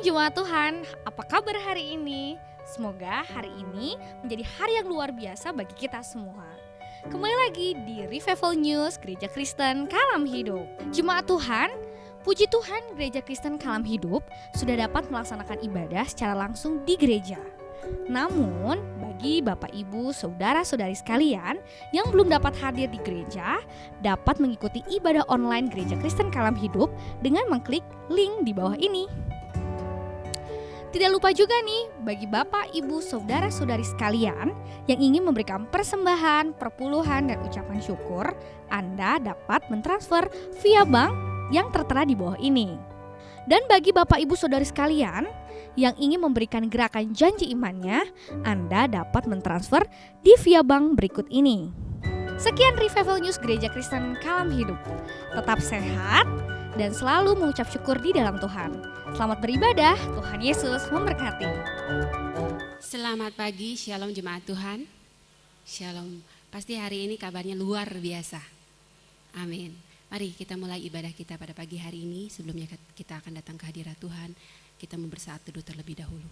Jemaat Tuhan, apa kabar hari ini? Semoga hari ini menjadi hari yang luar biasa bagi kita semua. Kembali lagi di Revival News Gereja Kristen Kalam Hidup. Jemaat Tuhan, puji Tuhan Gereja Kristen Kalam Hidup sudah dapat melaksanakan ibadah secara langsung di gereja. Namun, bagi Bapak Ibu, Saudara-saudari sekalian yang belum dapat hadir di gereja, dapat mengikuti ibadah online Gereja Kristen Kalam Hidup dengan mengklik link di bawah ini. Tidak lupa juga nih, bagi Bapak, Ibu, Saudara-saudari sekalian yang ingin memberikan persembahan, perpuluhan, dan ucapan syukur, Anda dapat mentransfer via bank yang tertera di bawah ini. Dan bagi Bapak, Ibu, Saudari sekalian yang ingin memberikan gerakan janji imannya, Anda dapat mentransfer di via bank berikut ini. Sekian Revival News Gereja Kristen Kalam Hidup. Tetap sehat dan selalu mengucap syukur di dalam Tuhan. Selamat beribadah, Tuhan Yesus memberkati. Selamat pagi, Shalom jemaat Tuhan. Shalom, pasti hari ini kabarnya luar biasa. Amin. Mari kita mulai ibadah kita pada pagi hari ini. Sebelumnya kita akan datang ke hadirat Tuhan. Kita mau bersaat teduh terlebih dahulu.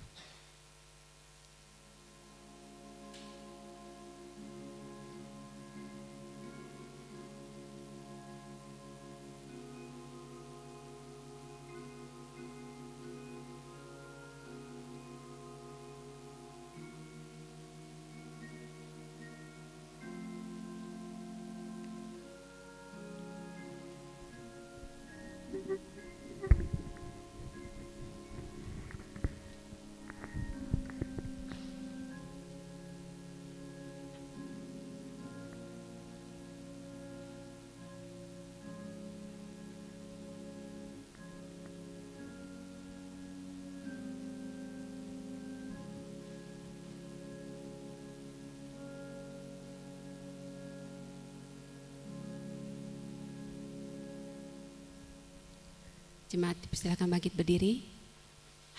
Jemaat silakan bangkit berdiri.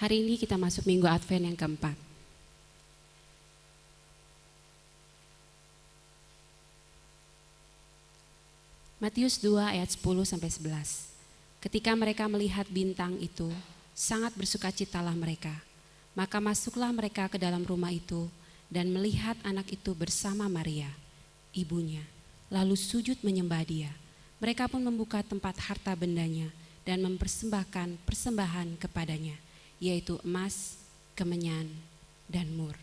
Hari ini kita masuk minggu Advent yang keempat. Matius 2 ayat 10-11. Ketika mereka melihat bintang itu, sangat bersukacitalah mereka. Maka masuklah mereka ke dalam rumah itu dan melihat anak itu bersama Maria, ibunya. Lalu sujud menyembah dia. Mereka pun membuka tempat harta bendanya dan mempersembahkan persembahan kepadanya, yaitu emas, kemenyan, dan mur.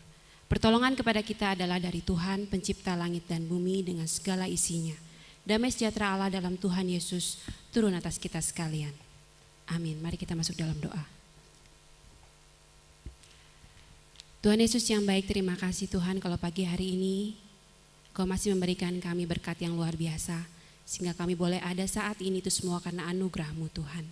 Pertolongan kepada kita adalah dari Tuhan, pencipta langit dan bumi dengan segala isinya. Damai sejahtera Allah dalam Tuhan Yesus turun atas kita sekalian. Amin. Mari kita masuk dalam doa. Tuhan Yesus yang baik, terima kasih Tuhan kalau pagi hari ini Kau masih memberikan kami berkat yang luar biasa, sehingga kami boleh ada saat ini itu semua karena anugerah-Mu Tuhan.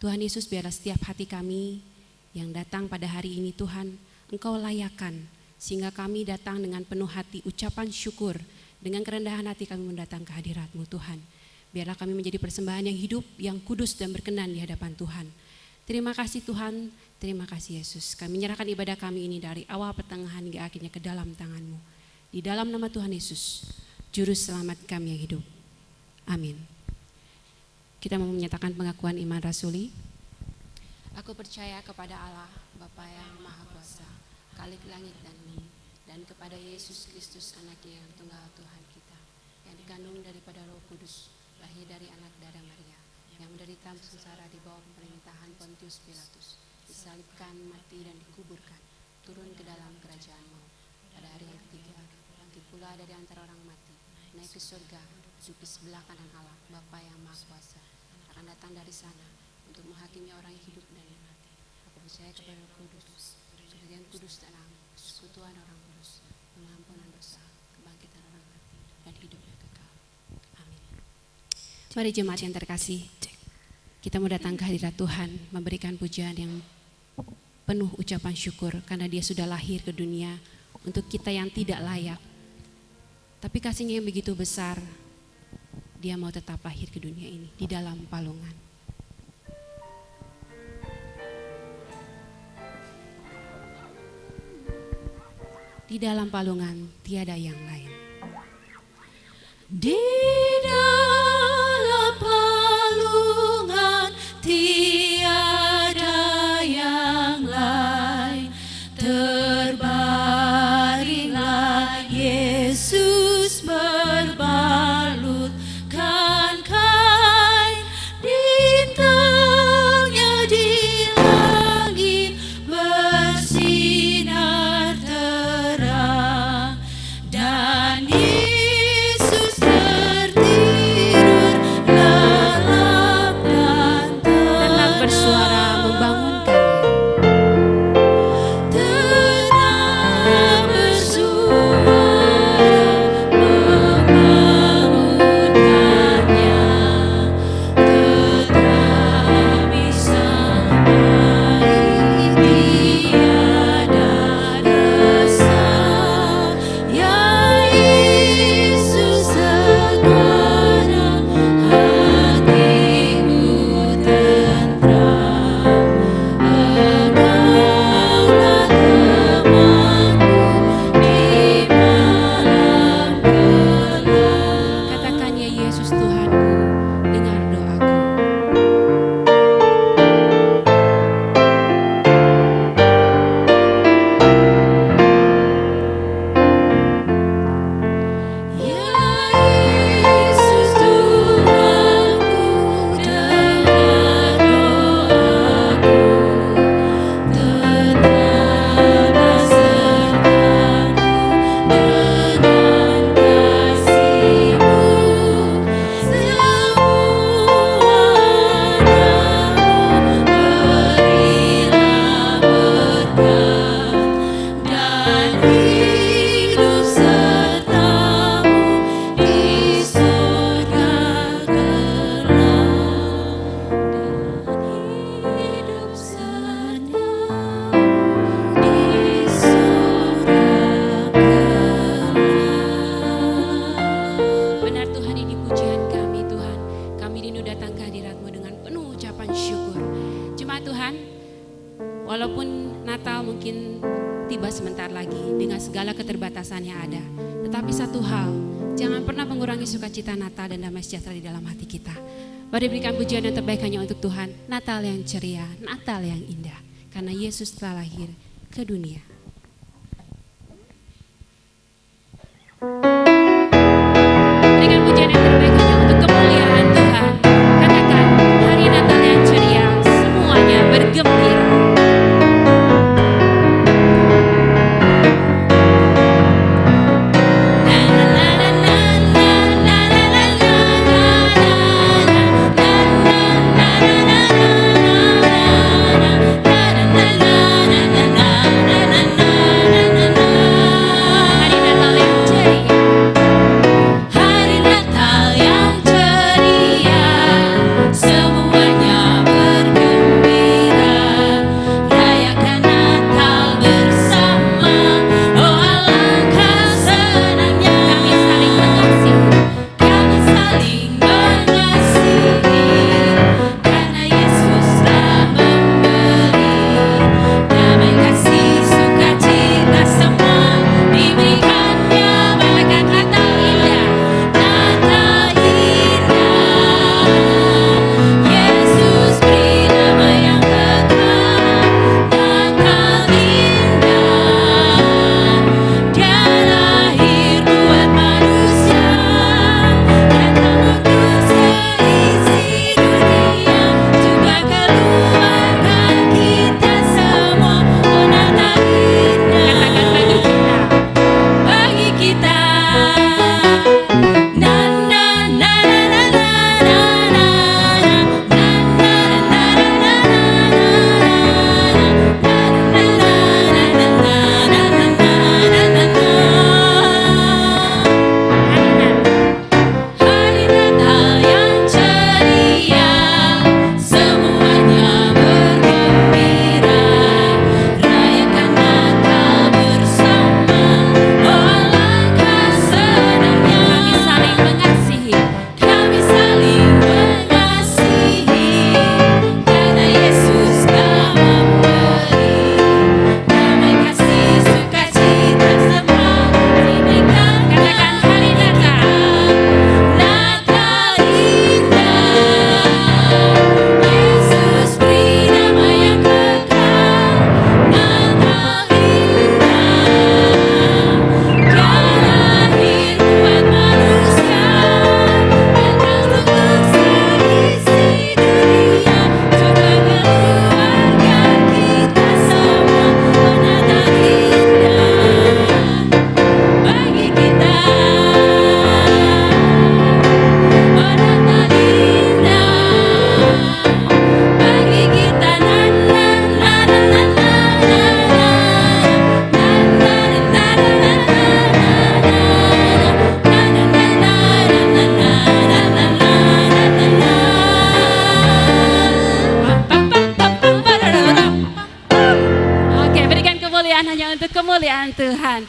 Tuhan Yesus, biarlah setiap hati kami yang datang pada hari ini Tuhan, Engkau layakan, sehingga kami datang dengan penuh hati ucapan syukur, dengan kerendahan hati kami mendatang ke hadirat-Mu Tuhan. Biarlah kami menjadi persembahan yang hidup, yang kudus dan berkenan di hadapan Tuhan. Terima kasih Tuhan, terima kasih Yesus. Kami menyerahkan ibadah kami ini dari awal pertengahan hingga akhirnya ke dalam tangan-Mu. Di dalam nama Tuhan Yesus, Juru Selamat kami yang hidup. Amin. Kita mau menyatakan pengakuan iman rasuli. Aku percaya kepada Allah, Bapa yang Maha Kuasa, Khalik langit dan bumi, dan kepada Yesus Kristus Anaknya yang tunggal Tuhan kita, yang dikandung daripada Roh Kudus, lahir dari anak darah Maria, yang menderita sengsara di bawah pemerintahan Pontius Pilatus, disalibkan, mati dan dikuburkan, turun ke dalam kerajaan maut. Pada hari yang ketiga, bangkit pula dari antara orang mati, naik ke surga, duduk di sebelah kanan Allah, Bapa yang Maha Kuasa, akan datang dari sana untuk menghakimi orang yang hidup dan yang mati. Aku percaya kepada Roh Kudus, persekutuan kudus dan amin, persekutuan orang kudus, pengampunan dosa, kebangkitan orang mati, dan hidup yang kekal. Amin. Mari jemaat yang terkasih, kita mau datang ke hadirat Tuhan, memberikan pujian yang penuh ucapan syukur karena Dia sudah lahir ke dunia untuk kita yang tidak layak. Tapi kasih-Nya yang begitu besar, Dia mau tetap lahir ke dunia ini di dalam palungan. Di dalam palungan tiada yang lain. Di dalam palungan tiada yang Walaupun Natal mungkin tiba sebentar lagi dengan segala keterbatasan yang ada, tetapi satu hal, jangan pernah mengurangi sukacita Natal dan damai sejahtera di dalam hati kita. Mari berikan pujian yang terbaik hanya untuk Tuhan. Natal yang ceria, Natal yang indah, karena Yesus telah lahir ke dunia. Berikan pujian yang terbaik hanya untuk kemuliaan Tuhan. Katakan, hari Natal yang ceria, semuanya bergembira. Kemuliaan Tuhan.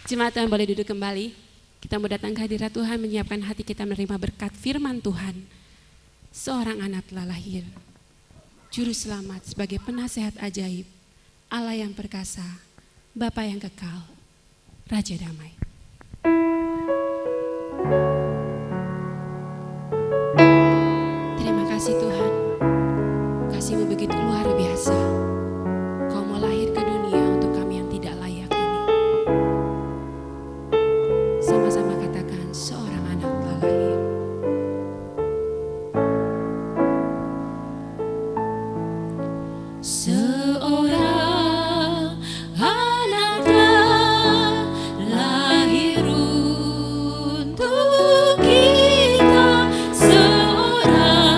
Jemaat Tuhan boleh duduk kembali. Kita mau datang ke hadirat Tuhan, menyiapkan hati kita menerima berkat firman Tuhan. Seorang anak telah lahir, Juru Selamat sebagai penasehat ajaib, Allah yang perkasa, Bapa yang kekal, Raja damai. Terima kasih Tuhan, kasih-Mu begitu luar biasa. Kau mau lahir ke dunia untuk kami yang tidak layak ini. Sama-sama katakan, seorang anak telah lahir. Seorang anak telah lahir untuk kita, seorang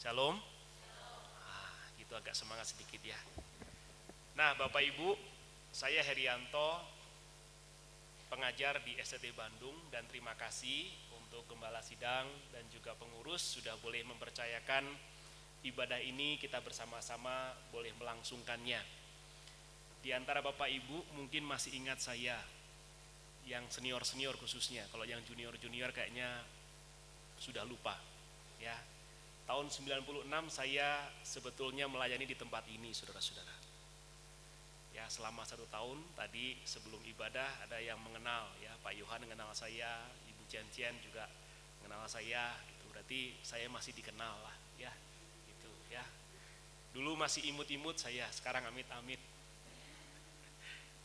Shalom. Gitu agak semangat sedikit ya. Nah, Bapak Ibu, saya Herianto, pengajar di STT Bandung, dan terima kasih untuk Gembala Sidang dan juga pengurus sudah boleh mempercayakan ibadah ini kita bersama-sama boleh melangsungkannya. Di antara Bapak Ibu mungkin masih ingat saya, yang senior-senior khususnya. Kalau yang junior-junior kayaknya sudah lupa ya. Tahun 96 saya sebetulnya melayani di tempat ini, saudara-saudara. Ya, selama 1 tahun tadi sebelum ibadah ada yang mengenal ya, Pak Yohan mengenal saya, Ibu Cian juga mengenal saya gitu. Berarti saya masih dikenal lah ya. Gitu ya. Dulu masih imut-imut saya, sekarang amit-amit.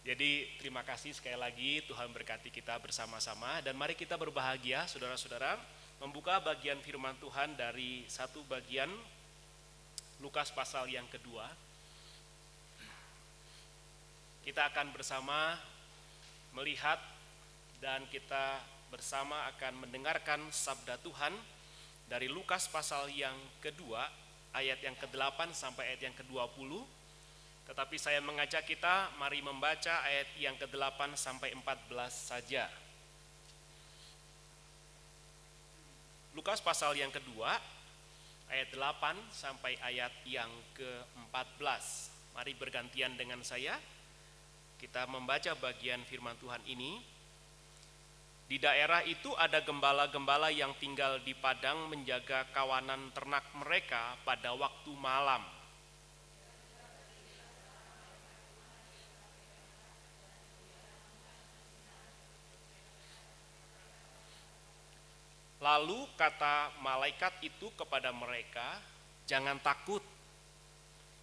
Jadi terima kasih sekali lagi, Tuhan berkati kita bersama-sama, dan mari kita berbahagia saudara-saudara membuka bagian firman Tuhan dari satu bagian Lukas pasal yang kedua. Kita akan bersama melihat dan kita bersama akan mendengarkan sabda Tuhan dari Lukas pasal yang kedua ayat yang ke-8 sampai ayat yang ke-20. Tetapi saya mengajak kita mari membaca ayat yang ke-8 sampai 14 saja. Lukas pasal yang kedua, ayat 8 sampai ayat yang ke-14. Mari bergantian dengan saya, kita membaca bagian firman Tuhan ini. Di daerah itu ada gembala-gembala yang tinggal di padang menjaga kawanan ternak mereka pada waktu malam. Lalu kata malaikat itu kepada mereka, "Jangan takut,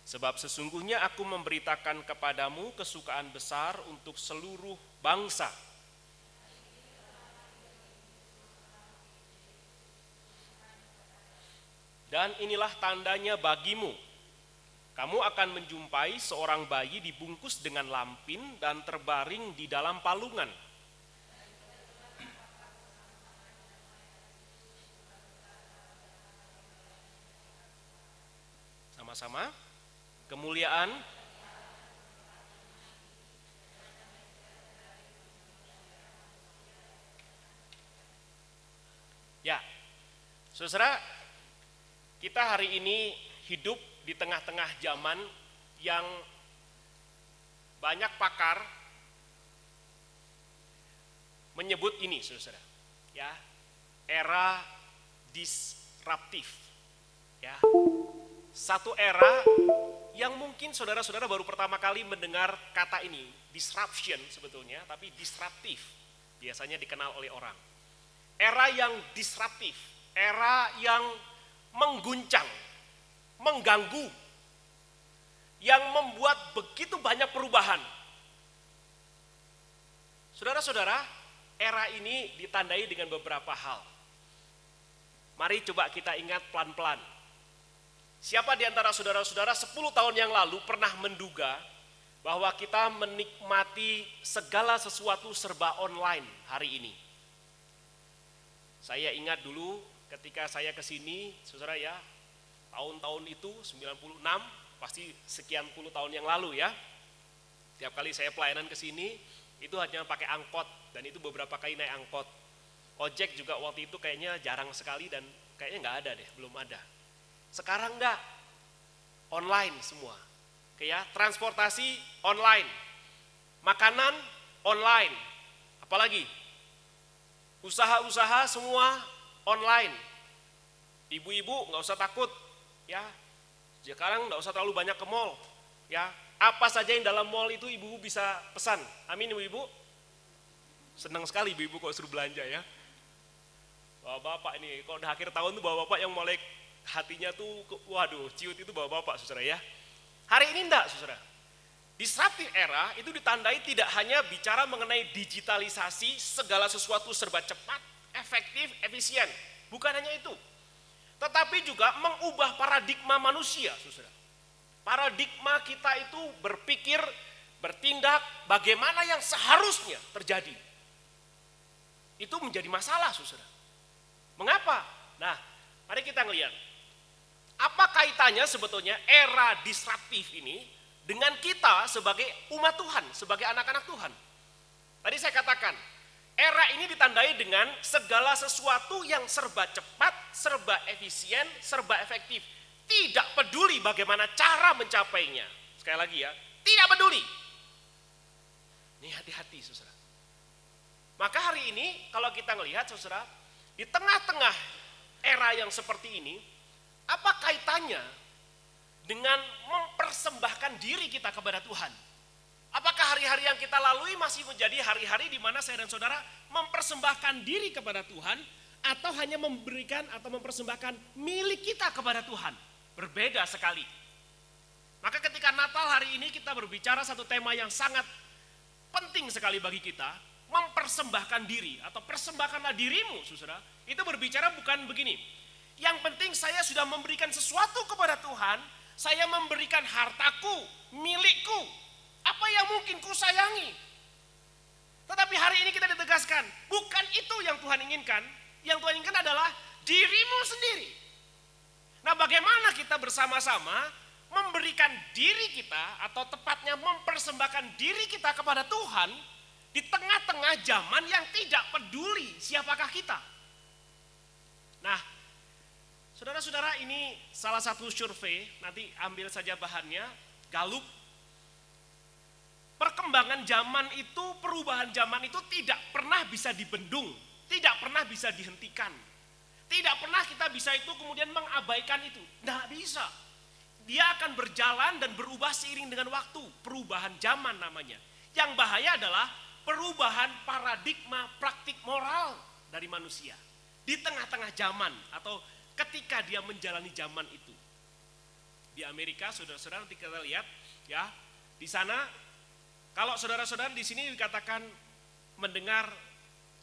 sebab sesungguhnya aku memberitakan kepadamu kesukaan besar untuk seluruh bangsa. Dan inilah tandanya bagimu, kamu akan menjumpai seorang bayi dibungkus dengan lampin dan terbaring di dalam palungan." Sama-sama, kemuliaan ya, saudara, kita hari ini hidup di tengah-tengah zaman yang banyak pakar menyebut ini, saudara, ya, era disruptif, ya. Satu era yang mungkin saudara-saudara baru pertama kali mendengar kata ini, disruption sebetulnya, tapi disruptif biasanya dikenal oleh orang. Era yang disruptif, era yang mengguncang, mengganggu, yang membuat begitu banyak perubahan. Saudara-saudara, era ini ditandai dengan beberapa hal. Mari coba kita ingat pelan-pelan. Siapa di antara saudara-saudara 10 tahun yang lalu pernah menduga bahwa kita menikmati segala sesuatu serba online hari ini? Saya ingat dulu ketika saya ke sini, saudara ya, tahun-tahun itu 96, pasti sekian puluh tahun yang lalu ya. Tiap kali saya pelayanan ke sini itu hanya pakai angkot, dan itu beberapa kali naik angkot. Ojek juga waktu itu kayaknya jarang sekali dan kayaknya nggak ada deh, belum ada. Sekarang enggak, online semua. Oke ya, transportasi online, makanan online, apalagi usaha-usaha semua online. Ibu-ibu nggak usah takut, ya. Sekarang nggak usah terlalu banyak ke mall, ya. Apa saja yang dalam mall itu ibu bisa pesan. Amin, ibu-ibu. Senang sekali ibu-ibu kok suruh belanja ya. Bapak-bapak ini, kalau udah akhir tahun tuh bapak-bapak yang mulai hatinya tuh, waduh, ciut itu bapak-bapak, saudara ya. Hari ini enggak, saudara. Disruptive era itu ditandai tidak hanya bicara mengenai digitalisasi, segala sesuatu serba cepat, efektif, efisien. Bukan hanya itu. Tetapi juga mengubah paradigma manusia, saudara. Paradigma kita itu berpikir, bertindak, bagaimana yang seharusnya terjadi. Itu menjadi masalah, saudara. Mengapa? Nah, mari kita ngelihat. Apa kaitannya sebetulnya era disruptif ini dengan kita sebagai umat Tuhan, sebagai anak-anak Tuhan? Tadi saya katakan, era ini ditandai dengan segala sesuatu yang serba cepat, serba efisien, serba efektif. Tidak peduli bagaimana cara mencapainya. Sekali lagi ya, tidak peduli. Ini hati-hati saudara. Maka hari ini kalau kita melihat saudara, di tengah-tengah era yang seperti ini, apa kaitannya dengan mempersembahkan diri kita kepada Tuhan? Apakah hari-hari yang kita lalui masih menjadi hari-hari di mana saya dan saudara mempersembahkan diri kepada Tuhan, atau hanya memberikan atau mempersembahkan milik kita kepada Tuhan? Berbeda sekali. Maka ketika Natal hari ini kita berbicara satu tema yang sangat penting sekali bagi kita, mempersembahkan diri atau persembahkanlah dirimu, saudara. Itu berbicara bukan begini. Yang penting saya sudah memberikan sesuatu kepada Tuhan, saya memberikan hartaku, milikku, apa yang mungkin ku sayangi. Tetapi hari ini kita ditegaskan, bukan itu yang Tuhan inginkan. Yang Tuhan inginkan adalah dirimu sendiri. Nah, bagaimana kita bersama-sama memberikan diri kita, atau tepatnya mempersembahkan diri kita kepada Tuhan di tengah-tengah zaman yang tidak peduli siapakah kita. Nah, saudara-saudara, ini salah satu survei, nanti ambil saja bahannya, Gallup. Perkembangan zaman itu, perubahan zaman itu tidak pernah bisa dibendung, tidak pernah bisa dihentikan. Tidak pernah kita bisa itu kemudian mengabaikan itu. Tidak bisa. Dia akan berjalan dan berubah seiring dengan waktu. Perubahan zaman namanya. Yang bahaya adalah perubahan paradigma praktik moral dari manusia. Di tengah-tengah zaman atau ketika dia menjalani zaman itu. Di Amerika, saudara-saudara, nanti kita lihat ya, di sana kalau saudara-saudara di sini dikatakan mendengar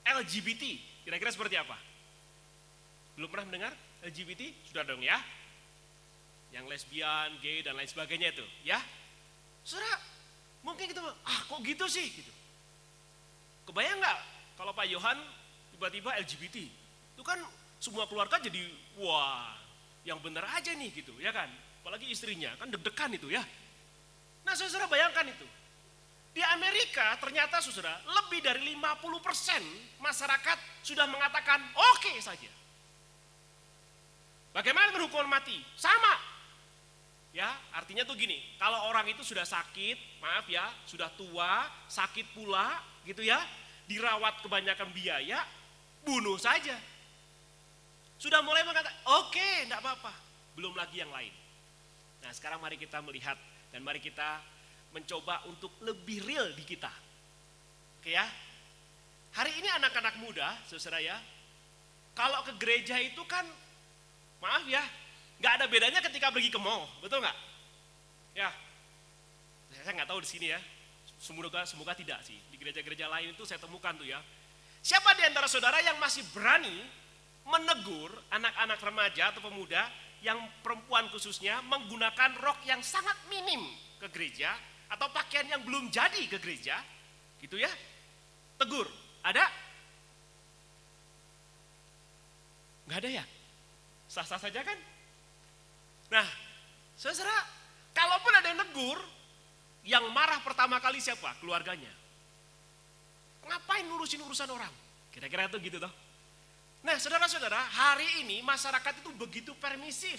LGBT, kira-kira seperti apa? Belum pernah mendengar LGBT? Sudah dong ya? Yang lesbian, gay dan lain sebagainya itu, ya? Saudara, mungkin kita kok gitu sih? Gitu. Kebayang nggak kalau Pak Yohan tiba-tiba LGBT? Itu kan semua keluarga jadi wah, yang benar aja nih gitu, ya kan? Apalagi istrinya, kan deg-degan itu ya. Nah, saudara bayangkan itu. Di Amerika ternyata saudara, lebih dari 50% masyarakat sudah mengatakan oke saja. Bagaimana dengan hukuman mati? Sama. Ya, artinya tuh gini, kalau orang itu sudah sakit, maaf ya, sudah tua, sakit pula, gitu ya, dirawat kebanyakan biaya, bunuh saja. Sudah mulai mengatakan, oke, enggak apa-apa, belum lagi yang lain. Nah, sekarang mari kita melihat dan mari kita mencoba untuk lebih real di kita. Oke ya. Hari ini anak-anak muda, saudara ya, kalau ke gereja itu kan, maaf ya, nggak ada bedanya ketika pergi ke mall, betul nggak? Ya, saya nggak tahu di sini ya. Semoga tidak sih. Di gereja-gereja lain itu saya temukan tuh ya. Siapa di antara saudara yang masih berani menegur anak-anak remaja atau pemuda yang perempuan khususnya menggunakan rok yang sangat minim ke gereja atau pakaian yang belum jadi ke gereja, gitu ya? Tegur, ada? Nggak ada ya? Sah-sah saja kan? Nah, saudara, kalaupun ada yang negur, yang marah pertama kali siapa? Keluarganya. Ngapain ngurusin urusan orang? Kira-kira itu gitu toh. Nah, saudara-saudara, hari ini masyarakat itu begitu permisif.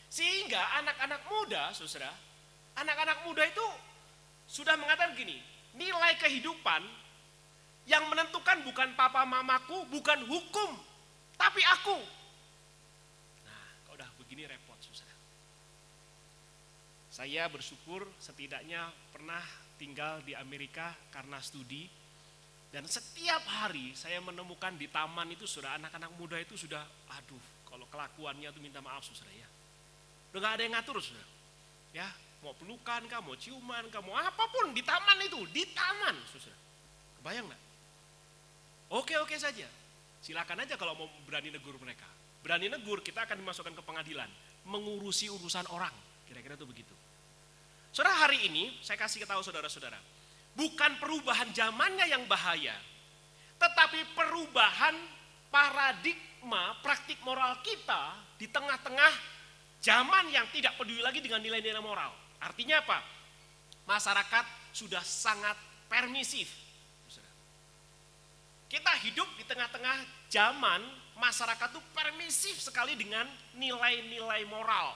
Sehingga anak-anak muda, saudara, anak-anak muda itu sudah mengatakan gini, nilai kehidupan yang menentukan bukan papa mamaku, bukan hukum, tapi aku. Nah, kalau udah begini repot, saudara. Saya bersyukur setidaknya pernah tinggal di Amerika karena studi. Dan setiap hari saya menemukan di taman itu saudara, anak-anak muda itu sudah, aduh, kalau kelakuannya itu minta maaf saudara ya. Udah gak ada yang ngatur saudara. Ya, mau pelukan kah, mau ciuman kah, mau apapun di taman itu, di taman saudara. Kebayang gak? Oke saja. Silakan aja kalau mau berani negur mereka. Berani negur, kita akan dimasukkan ke pengadilan. Mengurusi urusan orang, kira-kira itu begitu. Saudara, hari ini saya kasih tahu saudara-saudara, bukan perubahan zamannya yang bahaya, tetapi perubahan paradigma praktik moral kita di tengah-tengah Zaman yang tidak peduli lagi dengan nilai-nilai moral. Artinya apa? Masyarakat sudah sangat permisif. Kita hidup di tengah-tengah zaman masyarakat itu permisif sekali dengan nilai-nilai moral.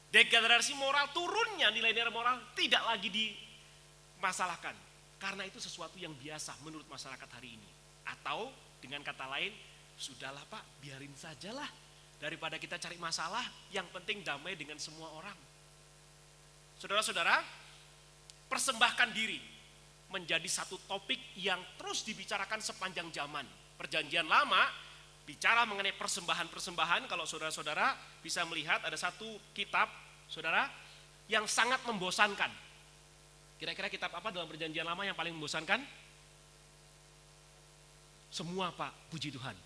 Degradasi moral, turunnya nilai-nilai moral tidak lagi dimasalahkan. Karena itu sesuatu yang biasa menurut masyarakat hari ini. Atau dengan kata lain, sudahlah Pak, biarin sajalah. Daripada kita cari masalah, yang penting damai dengan semua orang. Saudara-saudara, persembahkan diri menjadi satu topik yang terus dibicarakan sepanjang zaman. Perjanjian Lama bicara mengenai persembahan-persembahan. Kalau saudara-saudara bisa melihat ada satu kitab, saudara, yang sangat membosankan. Kira-kira kitab apa dalam Perjanjian Lama yang paling membosankan? Semua Pak, puji Tuhan.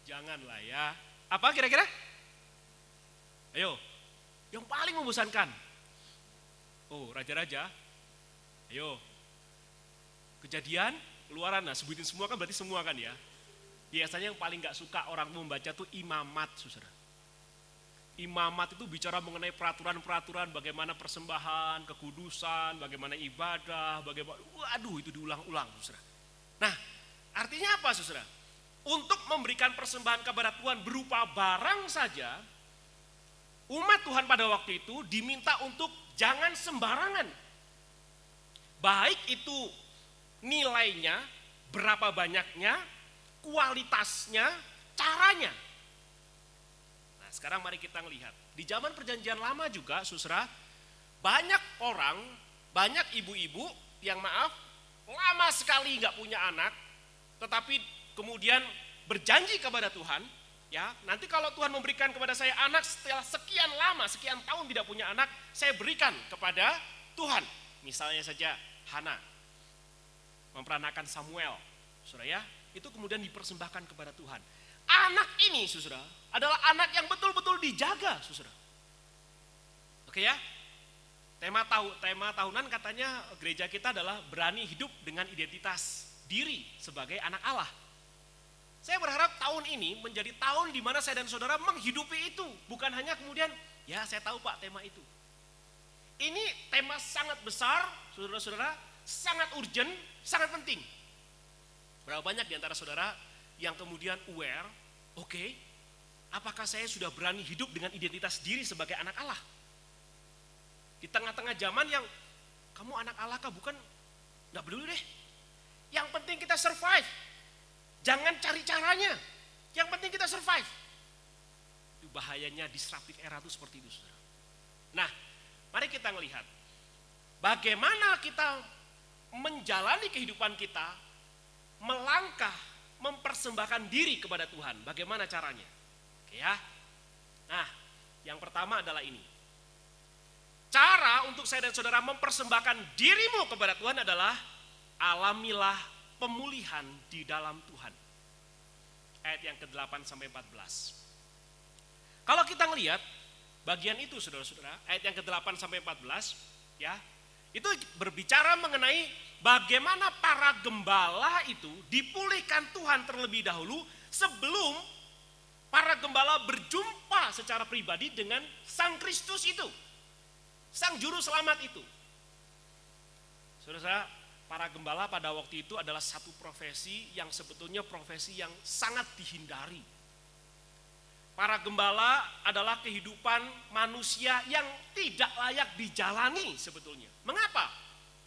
Janganlah ya. Apa kira-kira? Ayo, yang paling membosankan. Oh, raja-raja. Ayo, Kejadian, Keluaran, nah sebutin semua kan berarti semua kan ya. Biasanya yang paling gak suka orang membaca tuh Imamat, saudara. Imamat itu bicara mengenai peraturan-peraturan, bagaimana persembahan, kekudusan, bagaimana ibadah, bagaimana, waduh itu diulang-ulang, saudara. Nah, artinya apa, saudara? Untuk memberikan persembahan kepada Tuhan berupa barang saja, umat Tuhan pada waktu itu diminta untuk jangan sembarangan. Baik itu nilainya, berapa banyaknya, kualitasnya, caranya. Nah sekarang mari kita lihat. Di zaman Perjanjian Lama juga, saudara, banyak orang, banyak ibu-ibu yang lama sekali gak punya anak, tetapi kemudian berjanji kepada Tuhan, ya nanti kalau Tuhan memberikan kepada saya anak setelah sekian lama, sekian tahun tidak punya anak, saya berikan kepada Tuhan. Misalnya saja Hana memperanakan Samuel, saudara ya, itu kemudian dipersembahkan kepada Tuhan. Anak ini, saudara, adalah anak yang betul-betul dijaga, saudara. Oke ya, tema tahunan katanya gereja kita adalah berani hidup dengan identitas diri sebagai anak Allah. Saya berharap tahun ini menjadi tahun di mana saya dan saudara menghidupi itu, bukan hanya kemudian, ya saya tahu Pak tema itu. Ini tema sangat besar, saudara-saudara, sangat urgent, sangat penting. Berapa banyak di antara saudara yang kemudian aware, oke, apakah saya sudah berani hidup dengan identitas diri sebagai anak Allah? Di tengah-tengah zaman yang, kamu anak Allah kah? Bukan, gak peduli deh. Yang penting kita survive. Jangan cari caranya. Yang penting kita survive. Itu bahayanya disruptive era itu seperti itu, saudara. Nah, mari kita melihat bagaimana kita menjalani kehidupan kita, melangkah, mempersembahkan diri kepada Tuhan. Bagaimana caranya? Oke ya. Nah, yang pertama adalah ini. Cara untuk saya dan saudara mempersembahkan dirimu kepada Tuhan adalah alamilah pemulihan di dalam Tuhan. Ayat yang ke-8 sampai 14. Kalau kita melihat bagian itu saudara-saudara, ayat yang ke-8 sampai 14, ya, itu berbicara mengenai bagaimana para gembala itu dipulihkan Tuhan terlebih dahulu sebelum para gembala berjumpa secara pribadi dengan Sang Kristus itu, Sang Juru Selamat itu. Saudara, para gembala pada waktu itu adalah satu profesi yang sebetulnya profesi yang sangat dihindari. Para gembala adalah kehidupan manusia yang tidak layak dijalani sebetulnya. Mengapa?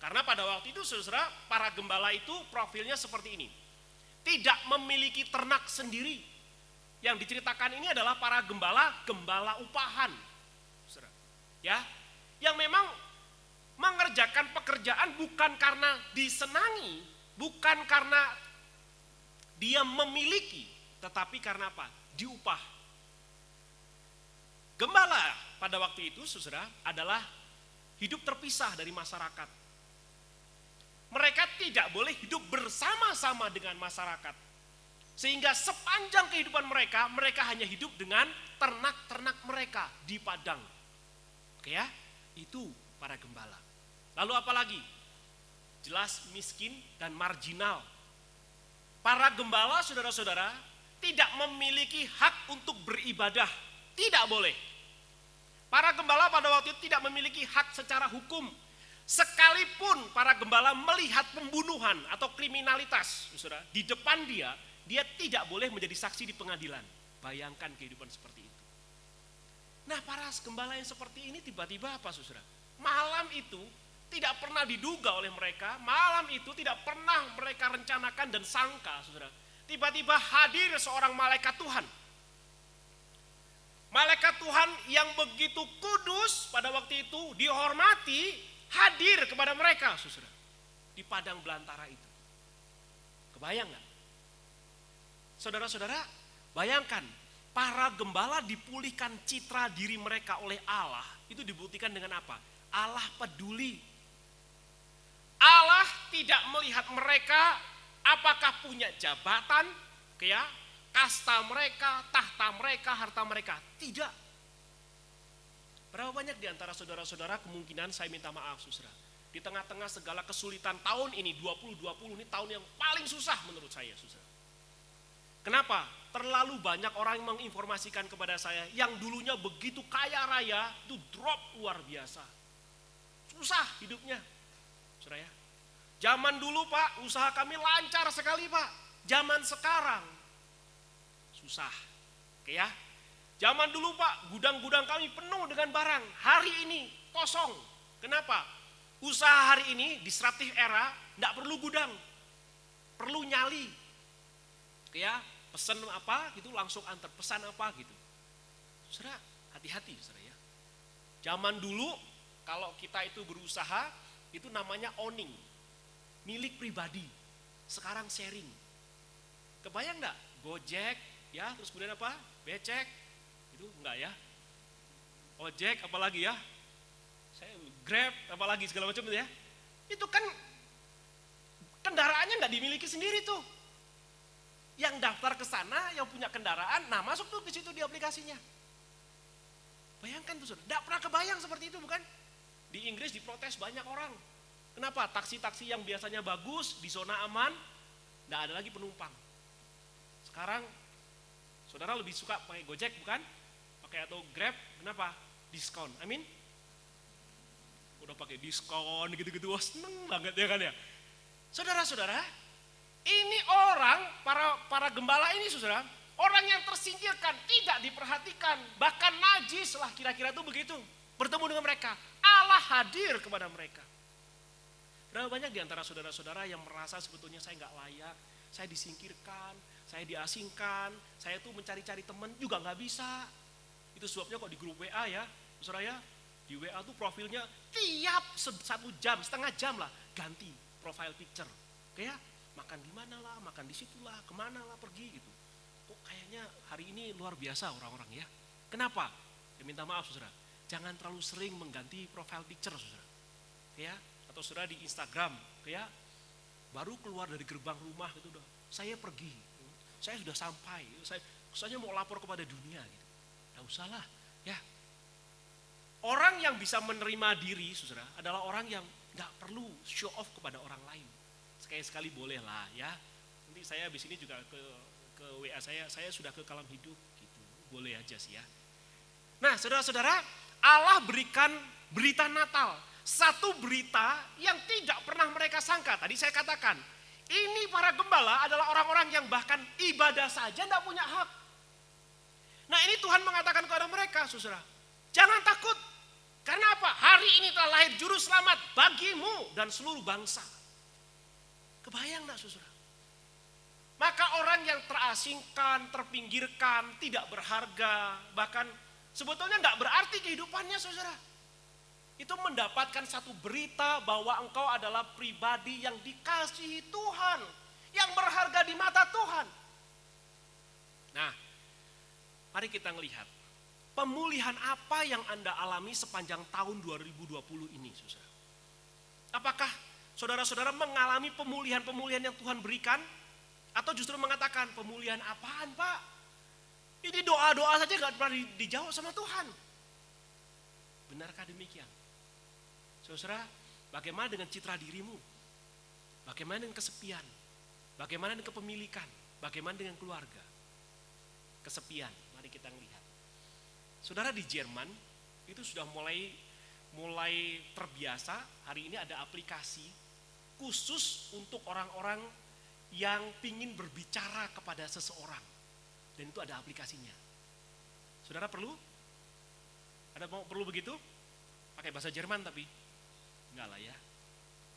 Karena pada waktu itu saudara, para gembala itu profilnya seperti ini. Tidak memiliki ternak sendiri. Yang diceritakan ini adalah para gembala upahan. Saudara, ya, yang memang mengerjakan pekerjaan bukan karena disenangi, bukan karena dia memiliki, tetapi karena apa? Diupah. Gembala pada waktu itu, saudara, adalah hidup terpisah dari masyarakat. Mereka tidak boleh hidup bersama-sama dengan masyarakat. Sehingga sepanjang kehidupan mereka, mereka hanya hidup dengan ternak-ternak mereka di padang. Oke ya, itu para gembala. Lalu apa lagi? Jelas miskin dan marginal. Para gembala, saudara-saudara, tidak memiliki hak untuk beribadah. Tidak boleh. Para gembala pada waktu itu tidak memiliki hak secara hukum. Sekalipun para gembala melihat pembunuhan atau kriminalitas, saudara, di depan dia tidak boleh menjadi saksi di pengadilan. Bayangkan kehidupan seperti itu. Nah, para gembala yang seperti ini tiba-tiba apa, saudara? Malam itu tidak pernah diduga oleh mereka, malam itu tidak pernah mereka rencanakan dan sangka, saudara. Tiba-tiba hadir seorang malaikat Tuhan. Malaikat Tuhan yang begitu kudus pada waktu itu dihormati, hadir kepada mereka, saudara. Di padang belantara itu. Kebayang gak? Saudara-saudara, bayangkan, para gembala dipulihkan citra diri mereka oleh Allah. Itu dibuktikan dengan apa? Allah peduli. Allah tidak melihat mereka apakah punya jabatan, ya, kasta mereka, tahta mereka, harta mereka. Tidak. Berapa banyak di antara saudara-saudara kemungkinan saya minta maaf, saudara. Di tengah-tengah segala kesulitan tahun ini, 2020 ini tahun yang paling susah menurut saya, saudara. Kenapa? Terlalu banyak orang yang menginformasikan kepada saya yang dulunya begitu kaya raya, itu drop luar biasa. Susah hidupnya. Saudara ya. Zaman dulu Pak, usaha kami lancar sekali Pak. Zaman sekarang susah. Oke ya. Zaman dulu Pak, gudang-gudang kami penuh dengan barang. Hari ini kosong. Kenapa? Usaha hari ini disruptif era, enggak perlu gudang. Perlu nyali. Oke ya. Pesan apa gitu langsung antar, pesan apa gitu. Saudara, hati-hati saudara ya. Zaman dulu kalau kita itu berusaha itu namanya owning, milik pribadi. Sekarang sharing. Kebayang enggak? Gojek ya, terus kemudian apa? Becek. Itu enggak ya? Ojek apalagi ya? Saya Grab apalagi segala macam itu ya. Itu kan kendaraannya enggak dimiliki sendiri tuh. Yang daftar ke sana, yang punya kendaraan, nah masuk tuh ke situ di aplikasinya. Bayangkan tuh, saudara, tidak pernah kebayang seperti itu bukan? Di Inggris diprotes banyak orang. Kenapa? Taksi-taksi yang biasanya bagus, di zona aman, tidak ada lagi penumpang. Sekarang, saudara lebih suka pakai Gojek bukan? Pakai atau Grab, kenapa? Diskon, amin? Udah pakai diskon gitu-gitu, wah seneng banget ya kan ya. Saudara-saudara, ini orang, para gembala ini saudara, orang yang tersingkirkan, tidak diperhatikan, bahkan najis lah kira-kira itu begitu. Bertemu dengan mereka, Allah hadir kepada mereka. Berapa banyak di antara saudara-saudara yang merasa sebetulnya saya nggak layak, saya disingkirkan, saya diasingkan, saya tuh mencari-cari teman juga nggak bisa. Itu sebabnya kok di grup WA ya, saudara ya, di WA tuh profilnya tiap 1 jam, setengah jam lah ganti profile picture, kayak makan di mana lah, makan di situ lah, kemana lah pergi gitu. Kok kayaknya hari ini luar biasa orang-orang ya. Kenapa? Ya minta maaf saudara, jangan terlalu sering mengganti profile picture saudara. Ya, atau saudara di Instagram, ya baru keluar dari gerbang rumah itu udah, saya pergi, saya sudah sampai, saya mau lapor kepada dunia gitu. Nggak usah lah, ya. Orang yang bisa menerima diri saudara adalah orang yang nggak perlu show off kepada orang lain. Sekali-sekali boleh lah ya. Nanti saya habis ini juga ke WA saya sudah ke Kalam Hidup gitu. Boleh aja sih ya. Nah, saudara-saudara, Allah berikan berita Natal. Satu berita yang tidak pernah mereka sangka. Tadi saya katakan, ini para gembala adalah orang-orang yang bahkan ibadah saja tidak punya hak. Nah, ini Tuhan mengatakan kepada mereka, saudara, jangan takut. Karena apa? Hari ini telah lahir juru selamat bagimu dan seluruh bangsa. Kebayang enggak saudara? Maka orang yang terasingkan, terpinggirkan, tidak berharga, bahkan sebetulnya enggak berarti kehidupannya saudara. Itu mendapatkan satu berita bahwa engkau adalah pribadi yang dikasihi Tuhan, yang berharga di mata Tuhan. Nah, mari kita melihat pemulihan apa yang Anda alami sepanjang tahun 2020 ini saudara. Apakah saudara-saudara mengalami pemulihan-pemulihan yang Tuhan berikan? Atau justru mengatakan pemulihan apaan Pak? Ini doa-doa saja gak pernah dijawab sama Tuhan. Benarkah demikian? Saudara, bagaimana dengan citra dirimu? Bagaimana dengan kesepian? Bagaimana dengan kepemilikan? Bagaimana dengan keluarga? Kesepian, mari kita lihat. Saudara, di Jerman itu sudah mulai terbiasa, hari ini ada aplikasi khusus untuk orang-orang yang ingin berbicara kepada seseorang. Dan itu ada aplikasinya. Saudara perlu? Perlu begitu? Pakai bahasa Jerman tapi? Enggak lah ya.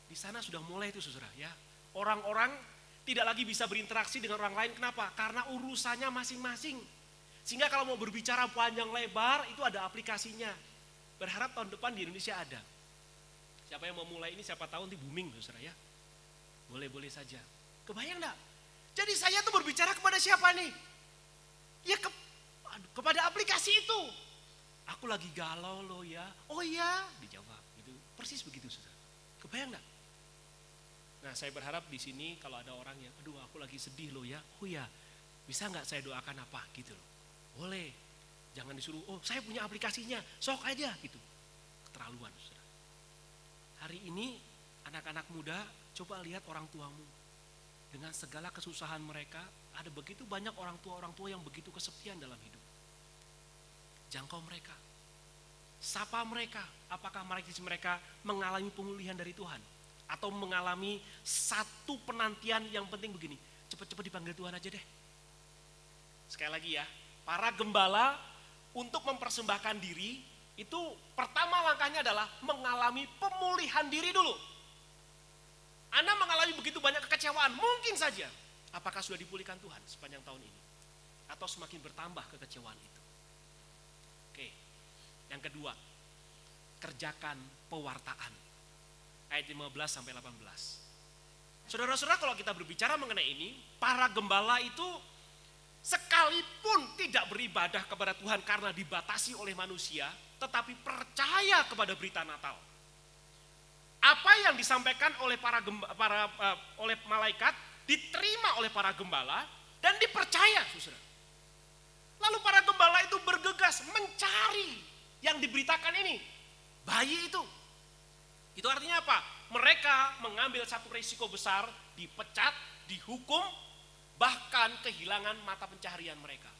Di sana sudah mulai itu saudara ya. Orang-orang tidak lagi bisa berinteraksi dengan orang lain. Kenapa? Karena urusannya masing-masing. Sehingga kalau mau berbicara panjang lebar itu ada aplikasinya. Berharap tahun depan di Indonesia ada. Siapa yang mau mulai ini siapa tahu nanti booming saudara ya. Boleh-boleh saja. Kebayang enggak? Jadi saya tuh berbicara kepada siapa nih? Ya kepada aplikasi itu. Aku lagi galau loh ya. Oh iya, dijawab. Gitu. Persis begitu saudara. Kebayang enggak? Nah, saya berharap di sini kalau ada orang yang, aduh aku lagi sedih loh ya. Oh ya, bisa enggak saya doakan apa gitu loh. Boleh. Jangan disuruh, oh saya punya aplikasinya, sok aja gitu. Keterlaluan saudara. Hari ini anak-anak muda coba lihat orang tuamu. Dengan segala kesusahan mereka, ada begitu banyak orang tua yang begitu kesepian dalam hidup. Jangkau mereka. Sapa mereka, apakah mereka mengalami pemulihan dari Tuhan? Atau mengalami satu penantian yang penting begini, cepat-cepat dipanggil Tuhan aja deh. Sekali lagi ya, para gembala untuk mempersembahkan diri, itu pertama langkahnya adalah mengalami pemulihan diri dulu. Anda mengalami begitu banyak kekecewaan, mungkin saja. Apakah sudah dipulihkan Tuhan sepanjang tahun ini? Atau semakin bertambah kekecewaan itu? Oke, yang kedua, kerjakan pewartaan. Ayat 15 sampai 18. Saudara-saudara, kalau kita berbicara mengenai ini, para gembala itu sekalipun tidak beribadah kepada Tuhan karena dibatasi oleh manusia, tetapi percaya kepada berita Natal. Apa yang disampaikan oleh oleh malaikat diterima oleh para gembala dan dipercaya, saudara. Lalu para gembala itu bergegas mencari yang diberitakan ini, bayi itu. Itu artinya apa? Mereka mengambil satu risiko besar, dipecat, dihukum, bahkan kehilangan mata pencaharian mereka.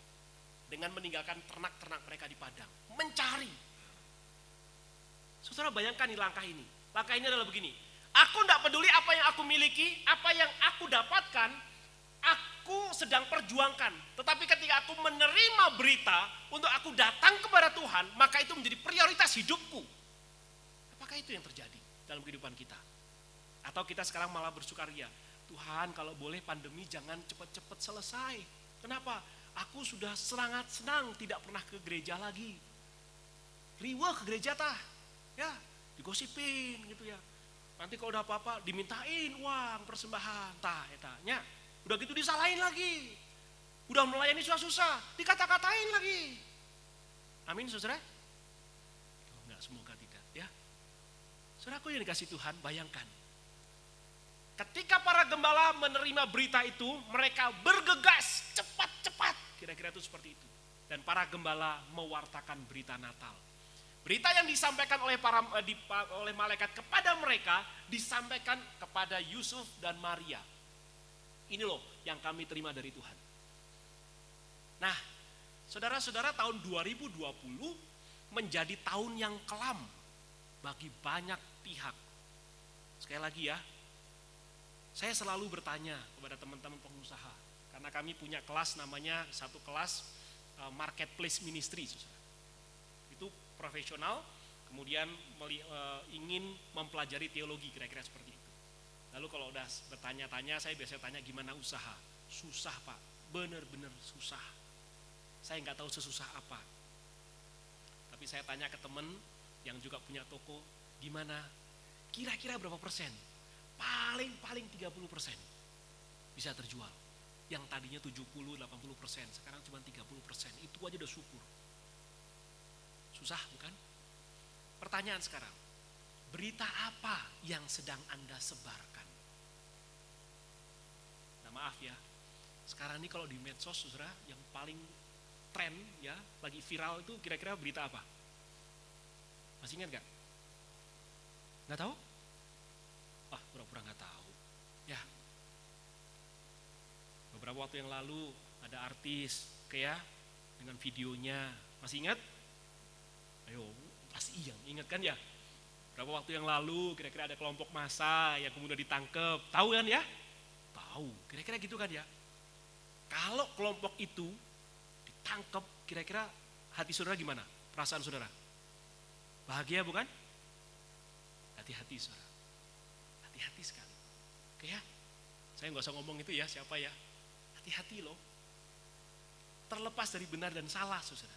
Dengan meninggalkan ternak-ternak mereka di padang. Mencari. Saudara bayangkan nih langkah ini. Langkah ini adalah begini. Aku tidak peduli apa yang aku miliki, apa yang aku dapatkan, aku sedang perjuangkan. Tetapi ketika aku menerima berita untuk aku datang kepada Tuhan, maka itu menjadi prioritas hidupku. Apakah itu yang terjadi dalam kehidupan kita? Atau kita sekarang malah bersukaria, Tuhan kalau boleh pandemi jangan cepat-cepat selesai. Kenapa? Aku sudah sangat senang tidak pernah ke gereja lagi. Riweh ke gereja tah, ya digosipin gitu ya. Nanti kalau udah apa-apa dimintain uang persembahan, tah etanya. Udah gitu disalahin lagi. Udah melayani susah-susah, dikata-katain lagi. Amin saudara? Oh, enggak, semoga tidak ya. Saudaraku yang dikasih Tuhan, bayangkan. Ketika para gembala menerima berita itu, mereka bergegas cepat-cepat. Kira-kira itu seperti itu. Dan para gembala mewartakan berita Natal. Berita yang disampaikan oleh malaikat kepada mereka, disampaikan kepada Yusuf dan Maria. Ini loh yang kami terima dari Tuhan. Nah, saudara-saudara, tahun 2020 menjadi tahun yang kelam bagi banyak pihak. Sekali lagi ya, saya selalu bertanya kepada teman-teman pengusaha, karena kami punya kelas namanya satu kelas marketplace ministry, saudara. Itu profesional, kemudian ingin mempelajari teologi, kira-kira seperti itu. Lalu kalau udah bertanya-tanya, saya biasanya tanya gimana usaha. Susah Pak, benar-benar susah. Saya nggak tahu sesusah apa. Tapi saya tanya ke teman yang juga punya toko, gimana? Kira-kira berapa persen? Paling 30% bisa terjual. Yang tadinya 70-80%, sekarang cuma 30%. Itu aja udah syukur. Susah bukan? Pertanyaan sekarang, berita apa yang sedang Anda sebarkan? Nah maaf ya, sekarang ini kalau di medsos saudara, yang paling tren ya, lagi viral itu kira-kira berita apa? Masih ingat gak? Gak tahu? Ah, pura-pura gak tahu. Ya, beberapa waktu yang lalu ada artis kayak dengan videonya, masih ingat? Ayo, pasti ingat kan ya? Berapa waktu yang lalu kira-kira ada kelompok massa yang kemudian ditangkap. Tahu kan ya? Tahu, kira-kira gitu kan ya? Kalau kelompok itu ditangkap, kira-kira hati saudara gimana? Perasaan saudara? Bahagia bukan? Hati-hati saudara. Hati-hati sekali. Oke ya? Saya nggak usah ngomong itu ya, siapa ya? Hati-hati loh. Terlepas dari benar dan salah saudara.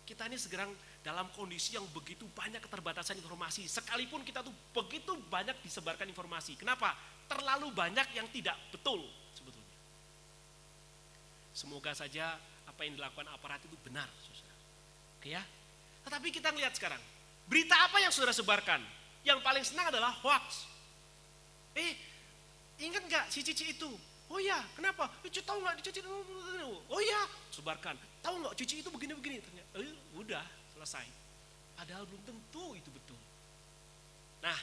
Kita ini sekarang dalam kondisi yang begitu banyak keterbatasan informasi. Sekalipun kita tuh begitu banyak disebarkan informasi. Kenapa? Terlalu banyak yang tidak betul sebetulnya. Semoga saja apa yang dilakukan aparat itu benar, saudara. Oke ya? Tetapi kita lihat sekarang, berita apa yang saudara sebarkan? Yang paling senang adalah hoax. Ingat nggak si Cici itu? Oh ya, kenapa? Cici tahu nggak Cici? Oh ya, sebarkan. Tahu nggak Cici itu begini-begini? Ternyata, udah selesai. Padahal belum tentu itu betul. Nah,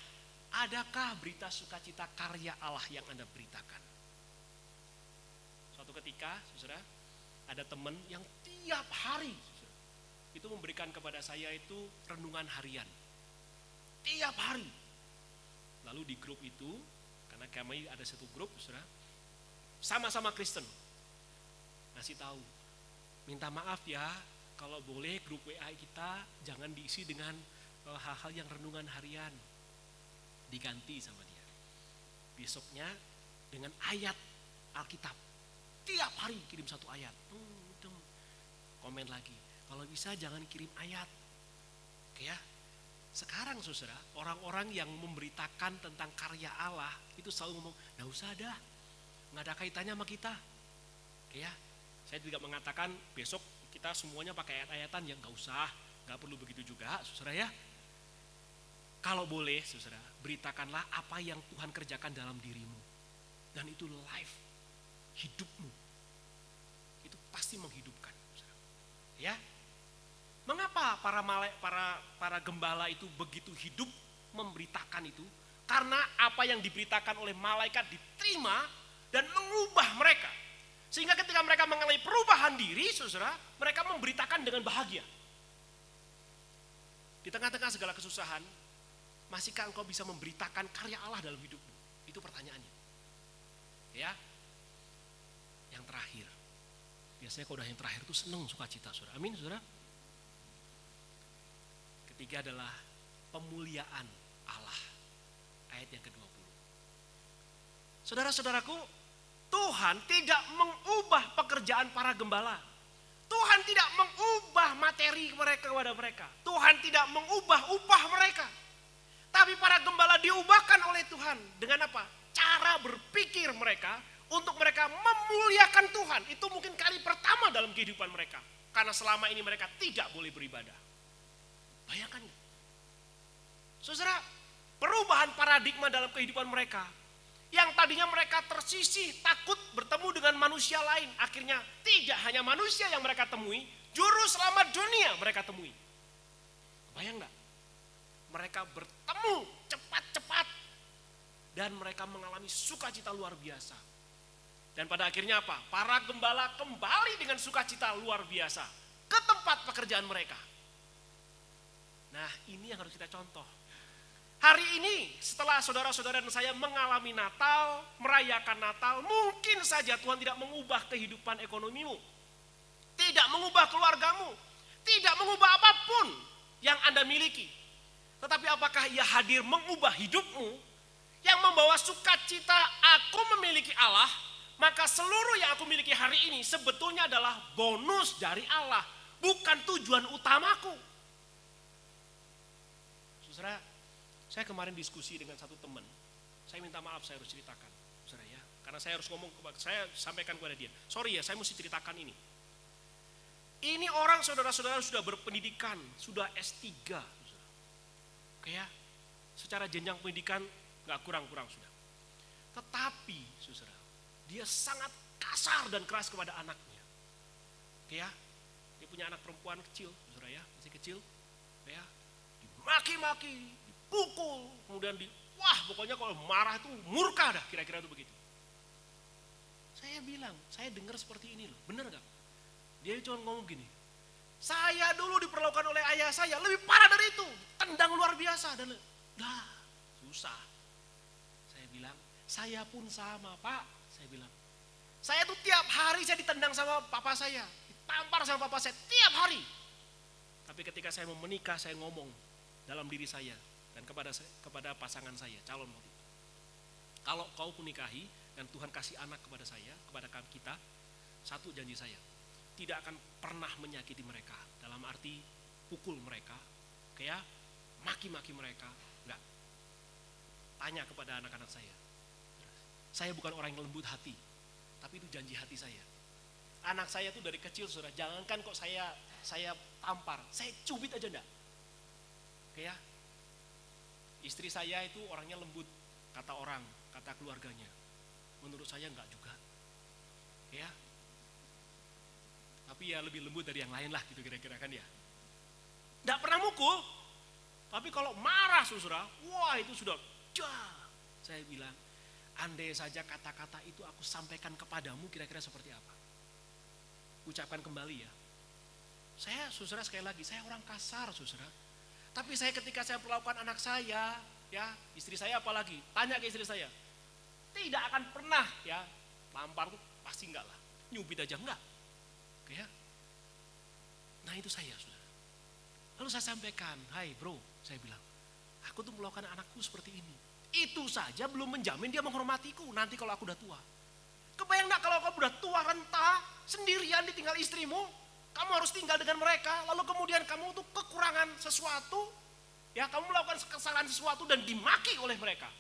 adakah berita sukacita karya Allah yang Anda beritakan? Suatu ketika, saudara, ada teman yang tiap hari saudara, itu memberikan kepada saya itu renungan harian. Tiap hari. Lalu di grup itu, karena kami ada satu grup, saudara, sama-sama Kristen, ngasih tahu, minta maaf ya, kalau boleh grup WA kita jangan diisi dengan hal-hal yang renungan harian, diganti sama dia. Besoknya dengan ayat Alkitab, tiap hari kirim satu ayat. Komen lagi, kalau bisa jangan kirim ayat. Oke ya. Sekarang saudara, orang-orang yang memberitakan tentang karya Allah itu selalu ngomong, nggak usah dah, nggak ada kaitannya sama kita. Oke ya. Saya tidak mengatakan besok kita semuanya pakai ayat-ayatan, ya nggak usah, nggak perlu begitu juga, saudara ya. Kalau boleh, saudara, beritakanlah apa yang Tuhan kerjakan dalam dirimu, dan itu life, hidupmu, itu pasti menghidupkan, saudara. Ya, mengapa para gembala itu begitu hidup memberitakan itu? Karena apa yang diberitakan oleh malaikat diterima dan mengubah mereka. Sehingga ketika mereka mengalami perubahan diri, saudara, mereka memberitakan dengan bahagia. Di tengah-tengah segala kesusahan, masihkah engkau bisa memberitakan karya Allah dalam hidupmu? Itu pertanyaannya. Ya. Yang terakhir. Biasanya kalau udah yang terakhir itu senang sukacita, saudara. Amin, saudara. Ketiga adalah pemuliaan Allah. Ayat yang ke-20. Saudara-saudaraku, Tuhan tidak mengubah pekerjaan para gembala. Tuhan tidak mengubah materi mereka kepada mereka. Tuhan tidak mengubah upah mereka. Tapi para gembala diubahkan oleh Tuhan. Dengan apa? Cara berpikir mereka untuk mereka memuliakan Tuhan. Itu mungkin kali pertama dalam kehidupan mereka. Karena selama ini mereka tidak boleh beribadah. Bayangkan. Saudara, perubahan paradigma dalam kehidupan mereka. Yang tadinya mereka tersisih, takut bertemu dengan manusia lain. Akhirnya tidak hanya manusia yang mereka temui, juru selamat dunia mereka temui. Bayang gak? Mereka bertemu cepat-cepat. Dan mereka mengalami sukacita luar biasa. Dan pada akhirnya apa? Para gembala kembali dengan sukacita luar biasa ke tempat pekerjaan mereka. Nah, ini yang harus kita contoh. Hari ini setelah saudara-saudara dan saya mengalami Natal, merayakan Natal, mungkin saja Tuhan tidak mengubah kehidupan ekonomimu. Tidak mengubah keluargamu. Tidak mengubah apapun yang Anda miliki. Tetapi apakah Ia hadir mengubah hidupmu? Yang membawa sukacita, aku memiliki Allah, maka seluruh yang aku miliki hari ini sebetulnya adalah bonus dari Allah. Bukan tujuan utamaku. Saudara, saya kemarin diskusi dengan satu teman. Saya minta maaf, saya harus ceritakan, saudara ya. Karena saya harus ngomong, saya sampaikan kepada dia. Sorry ya, saya mesti ceritakan ini. Ini orang saudara-saudara sudah berpendidikan, sudah S3. Saudara. Oke ya, secara jenjang pendidikan gak kurang-kurang sudah. Tetapi, saudara, dia sangat kasar dan keras kepada anaknya. Oke ya, dia punya anak perempuan kecil, saudara ya, masih kecil. Oke ya, dimaki-maki, pukul, kemudian pokoknya kalau marah itu murka dah, kira-kira itu begitu. Saya bilang, saya dengar seperti ini loh, bener gak? Dia cuma ngomong gini, saya dulu diperlakukan oleh ayah saya lebih parah dari itu. Tendang luar biasa. Dan susah. Saya bilang, saya pun sama Pak. Saya bilang, saya tuh tiap hari saya ditendang sama papa saya. Ditampar sama papa saya tiap hari. Tapi ketika saya mau menikah, saya ngomong dalam diri saya dan kepada pasangan saya, calon waktu itu. Kalau kau kunikahi dan Tuhan kasih anak kepada saya, kepada kita, satu janji saya, tidak akan pernah menyakiti mereka. Dalam arti pukul mereka, kayak maki-maki mereka, enggak. Tanya kepada anak-anak saya. Saya bukan orang yang lembut hati, tapi itu janji hati saya. Anak saya tuh dari kecil saudara, jangankan kok saya tampar, saya cubit aja enggak. Kayak istri saya itu orangnya lembut, kata orang, kata keluarganya. Menurut saya enggak juga. Ya. Tapi ya lebih lembut dari yang lain lah gitu kira-kira kan ya. Enggak pernah mukul. Tapi kalau marah saudara, wah itu sudah saya bilang, andai saja kata-kata itu aku sampaikan kepadamu kira-kira seperti apa? Ucapkan kembali ya. Saya saudara sekali lagi, saya orang kasar saudara. Tapi saya ketika saya perlakukan anak saya, ya istri saya apalagi, tanya ke istri saya, tidak akan pernah ya tampar tuh pasti enggak lah, nyubit aja enggak, oke ya. Nah itu saya saudara. Lalu saya sampaikan, hai bro, saya bilang, aku tuh melakukan anakku seperti ini. Itu saja belum menjamin dia menghormatiku nanti kalau aku udah tua. Kebayang enggak kalau kamu udah tua renta, sendirian ditinggal istrimu, kamu harus tinggal dengan mereka, lalu kemudian kamu tuh kekurangan sesuatu, ya kamu melakukan kesalahan sesuatu dan dimaki oleh mereka.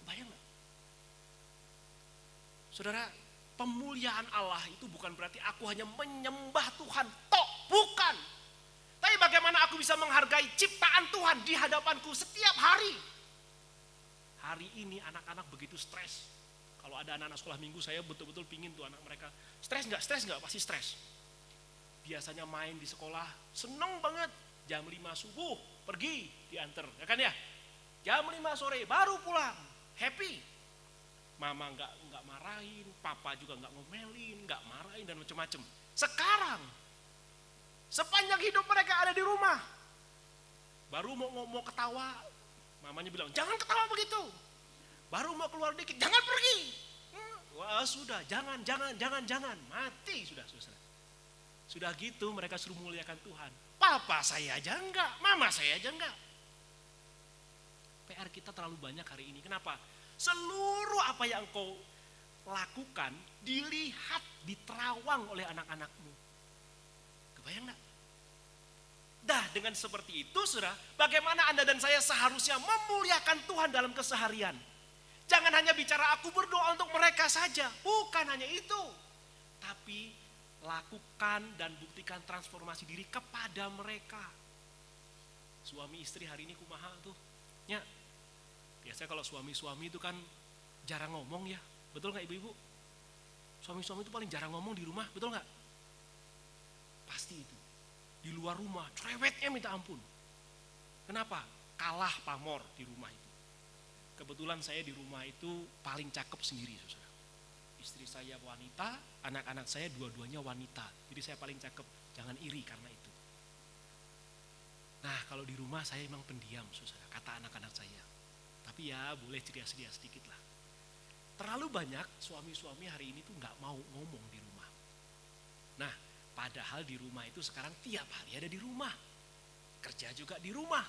Kebayang gak? Saudara, pemuliaan Allah itu bukan berarti aku hanya menyembah Tuhan, bukan. Tapi bagaimana aku bisa menghargai ciptaan Tuhan di hadapanku setiap hari. Hari ini anak-anak begitu stres. Kalau ada anak-anak sekolah minggu, saya betul-betul pingin tuh anak mereka. Stres gak? Stres gak? Pasti stres. Biasanya main di sekolah, seneng banget. Jam 5 subuh, pergi, diantar. Ya kan ya? Jam 5 sore, baru pulang. Happy. Mama nggak marahin, papa juga nggak ngomelin, nggak marahin dan macam-macam. Sekarang, sepanjang hidup mereka ada di rumah. Baru mau ketawa, mamanya bilang, jangan ketawa begitu. Baru mau keluar dikit, jangan pergi. Wah sudah, jangan. Mati sudah. Sudah gitu mereka suruh muliakan Tuhan. Papa saya aja enggak, mama saya aja enggak. PR kita terlalu banyak hari ini. Kenapa? Seluruh apa yang engkau lakukan dilihat, diterawang oleh anak-anakmu. Kebayang enggak? Dah dengan seperti itu saudara, bagaimana Anda dan saya seharusnya memuliakan Tuhan dalam keseharian. Jangan hanya bicara aku berdoa untuk mereka saja, bukan hanya itu. Tapi lakukan dan buktikan transformasi diri kepada mereka. Suami istri hari ini kumaha tuh. Ya, biasanya kalau suami-suami itu kan jarang ngomong ya. Betul gak ibu-ibu? Suami-suami itu paling jarang ngomong di rumah, betul gak? Pasti itu. Di luar rumah, cerewetnya minta ampun. Kenapa? Kalah pamor di rumah itu. Kebetulan saya di rumah itu paling cakep sendiri, saudara. Istri saya wanita, anak-anak saya dua-duanya wanita. Jadi saya paling cakep, jangan iri karena itu. Nah kalau di rumah saya memang pendiam, saudara, kata anak-anak saya. Tapi ya boleh ceria-ceria sedikit lah. Terlalu banyak suami-suami hari ini tuh gak mau ngomong di rumah. Nah padahal di rumah itu sekarang tiap hari ada di rumah. Kerja juga di rumah.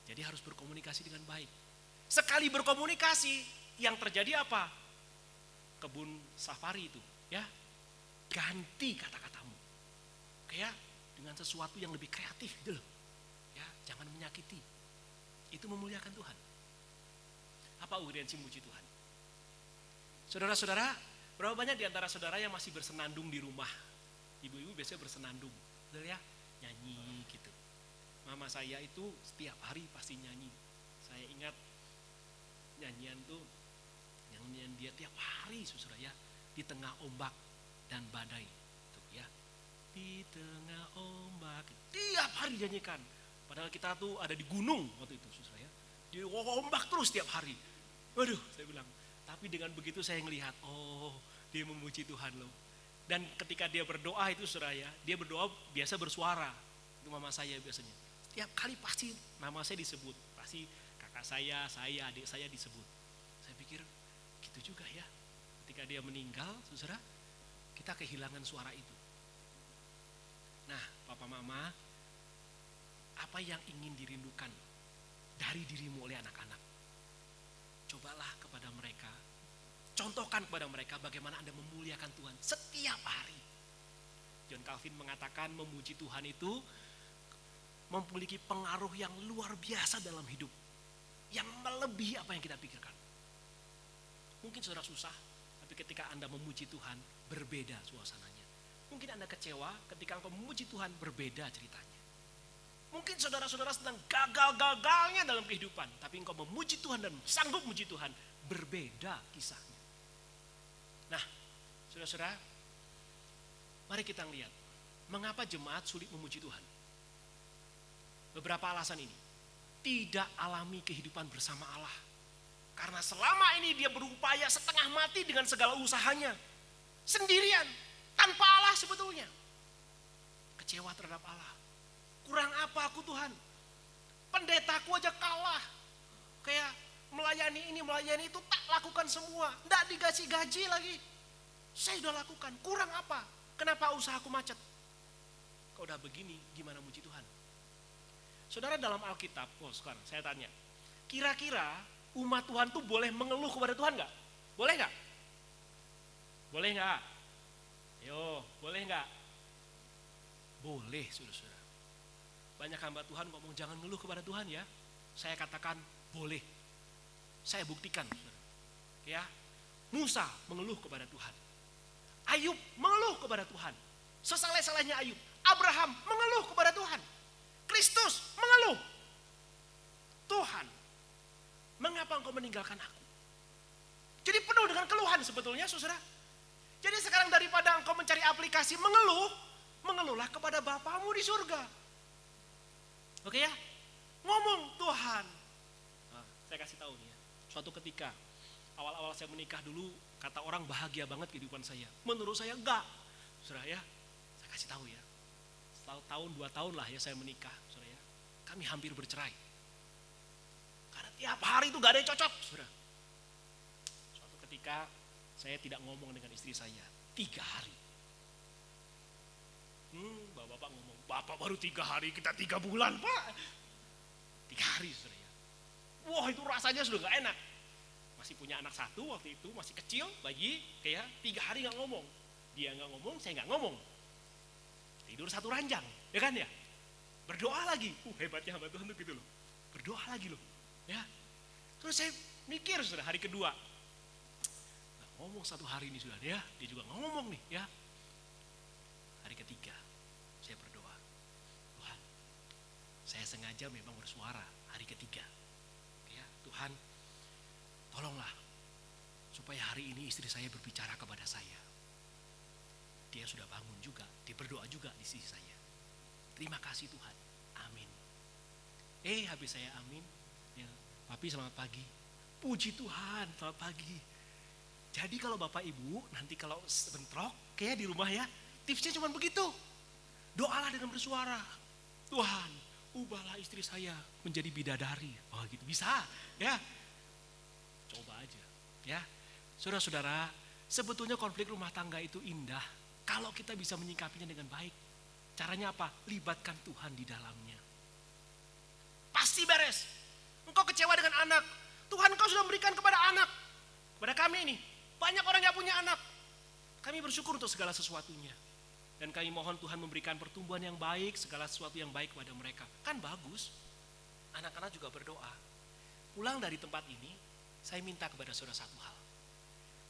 Jadi harus berkomunikasi dengan baik. Sekali berkomunikasi, yang terjadi apa? Kebun safari itu, ya, ganti kata-katamu, kayak dengan sesuatu yang lebih kreatif gitu loh, ya, jangan menyakiti, itu memuliakan Tuhan. Apa urgensi muji Tuhan? Saudara-saudara, berapa banyak di antara saudara yang masih bersenandung di rumah? Ibu-ibu biasanya bersenandung, betul ya, nyanyi gitu. Mama saya itu setiap hari pasti nyanyi. Saya ingat nyanyian tuh. Nyanyian dia tiap hari saudara ya, di tengah ombak dan badai tuh ya, di tengah ombak tiap hari nyanyikan. Padahal kita tuh ada di gunung waktu itu saudara ya, di ombak terus tiap hari. Waduh saya bilang, tapi dengan begitu saya ngelihat, oh dia memuji Tuhan loh. Dan ketika dia berdoa itu saudara ya, dia berdoa biasa bersuara, Itu mama saya biasanya. Tiap kali pasti nama saya disebut. Pasti kakak saya, adik saya disebut. Saya pikir gitu juga ya. Ketika dia meninggal, saudara, kita kehilangan suara itu. Nah, papa mama, apa yang ingin dirindukan dari dirimu oleh anak-anak? Cobalah kepada mereka, contohkan kepada mereka bagaimana Anda memuliakan Tuhan setiap hari. John Calvin mengatakan memuji Tuhan itu memiliki pengaruh yang luar biasa dalam hidup, yang melebihi apa yang kita pikirkan. Mungkin saudara susah, tapi ketika Anda memuji Tuhan, berbeda suasananya. Mungkin Anda kecewa, ketika Engkau memuji Tuhan, berbeda ceritanya. Mungkin saudara-saudara sedang gagal-gagalnya dalam kehidupan, tapi engkau memuji Tuhan dan sanggup memuji Tuhan, berbeda kisahnya. Nah, saudara-saudara, mari kita lihat mengapa jemaat sulit memuji Tuhan. Beberapa alasan ini. Tidak alami kehidupan bersama Allah. Karena selama ini dia berupaya setengah mati dengan segala usahanya. Sendirian, tanpa Allah sebetulnya. Kecewa terhadap Allah. Kurang apa aku Tuhan? Pendetaku aja kalah. Kayak melayani ini, melayani itu, tak lakukan semua. Tidak dikasih gaji lagi. Saya sudah lakukan, kurang apa? Kenapa usahaku macet? Kalau udah begini, gimana muji Tuhan? Saudara, dalam Alkitab, sekarang saya tanya. Kira-kira umat Tuhan tuh boleh mengeluh kepada Tuhan nggak? Boleh nggak? Boleh nggak? Ayo, boleh nggak? Boleh, saudara-saudara. Banyak hamba Tuhan ngomong jangan ngeluh kepada Tuhan ya. Saya katakan boleh. Saya buktikan. Ya, Musa mengeluh kepada Tuhan. Ayub mengeluh kepada Tuhan. Sesaleh-salehnya Ayub. Abraham mengeluh kepada Tuhan. Kristus mengeluh. Tuhan, mengapa engkau meninggalkan aku? Jadi penuh dengan keluhan sebetulnya, saudara. Jadi sekarang daripada engkau mencari aplikasi mengeluh, mengeluhlah kepada Bapamu di surga. Oke ya, ngomong Tuhan. Nah, saya kasih tahu nih ya, suatu ketika awal-awal saya menikah dulu, kata orang bahagia banget kehidupan saya. Menurut saya enggak, saudara ya. Saya kasih tahu ya, tahun 2 tahun lah ya saya menikah, saudara ya. Kami hampir bercerai. Karena tiap hari itu gak ada yang cocok, saudara. Suatu ketika saya tidak ngomong dengan istri saya 3 hari. Bapak ngomong, Bapak baru 3 hari, kita 3 bulan Pak. 3 hari saudara ya. Wah itu rasanya sudah gak enak. Masih punya anak 1 waktu itu, masih kecil, bayi, kayak 3 hari gak ngomong. Dia gak ngomong, saya gak ngomong. Tidur 1 ranjang, ya kan ya. Berdoa lagi, hebatnya hamba Tuhan tuh gitu loh. Berdoa lagi loh, ya. Terus saya mikir saudara, hari kedua. Gak ngomong 1 hari ini sudah ya, dia juga gak ngomong nih ya. Hari ketiga, saya berdoa, Tuhan, saya sengaja memang bersuara hari ketiga. Ya, Tuhan, tolonglah supaya hari ini istri saya berbicara kepada saya. Dia sudah bangun juga, dia berdoa juga di sisi saya. Terima kasih Tuhan, amin. Habis saya amin, ya, Papi selamat pagi. Puji Tuhan, selamat pagi. Jadi kalau Bapak Ibu nanti kalau bentrok kayak di rumah ya, tipsnya cuma begitu. Doalah dengan bersuara. Tuhan, ubahlah istri saya menjadi bidadari. Oh gitu, bisa ya. Coba aja ya. Saudara-saudara, sebetulnya konflik rumah tangga itu indah kalau kita bisa menyikapinya dengan baik. Caranya apa? Libatkan Tuhan di dalamnya. Pasti beres. Engkau kecewa dengan anak. Tuhan engkau sudah memberikan kepada anak. Kepada kami ini. Banyak orang yang punya anak. Kami bersyukur untuk segala sesuatunya. Dan kami mohon Tuhan memberikan pertumbuhan yang baik, segala sesuatu yang baik kepada mereka. Kan bagus. Anak-anak juga berdoa. Pulang dari tempat ini, saya minta kepada saudara satu hal.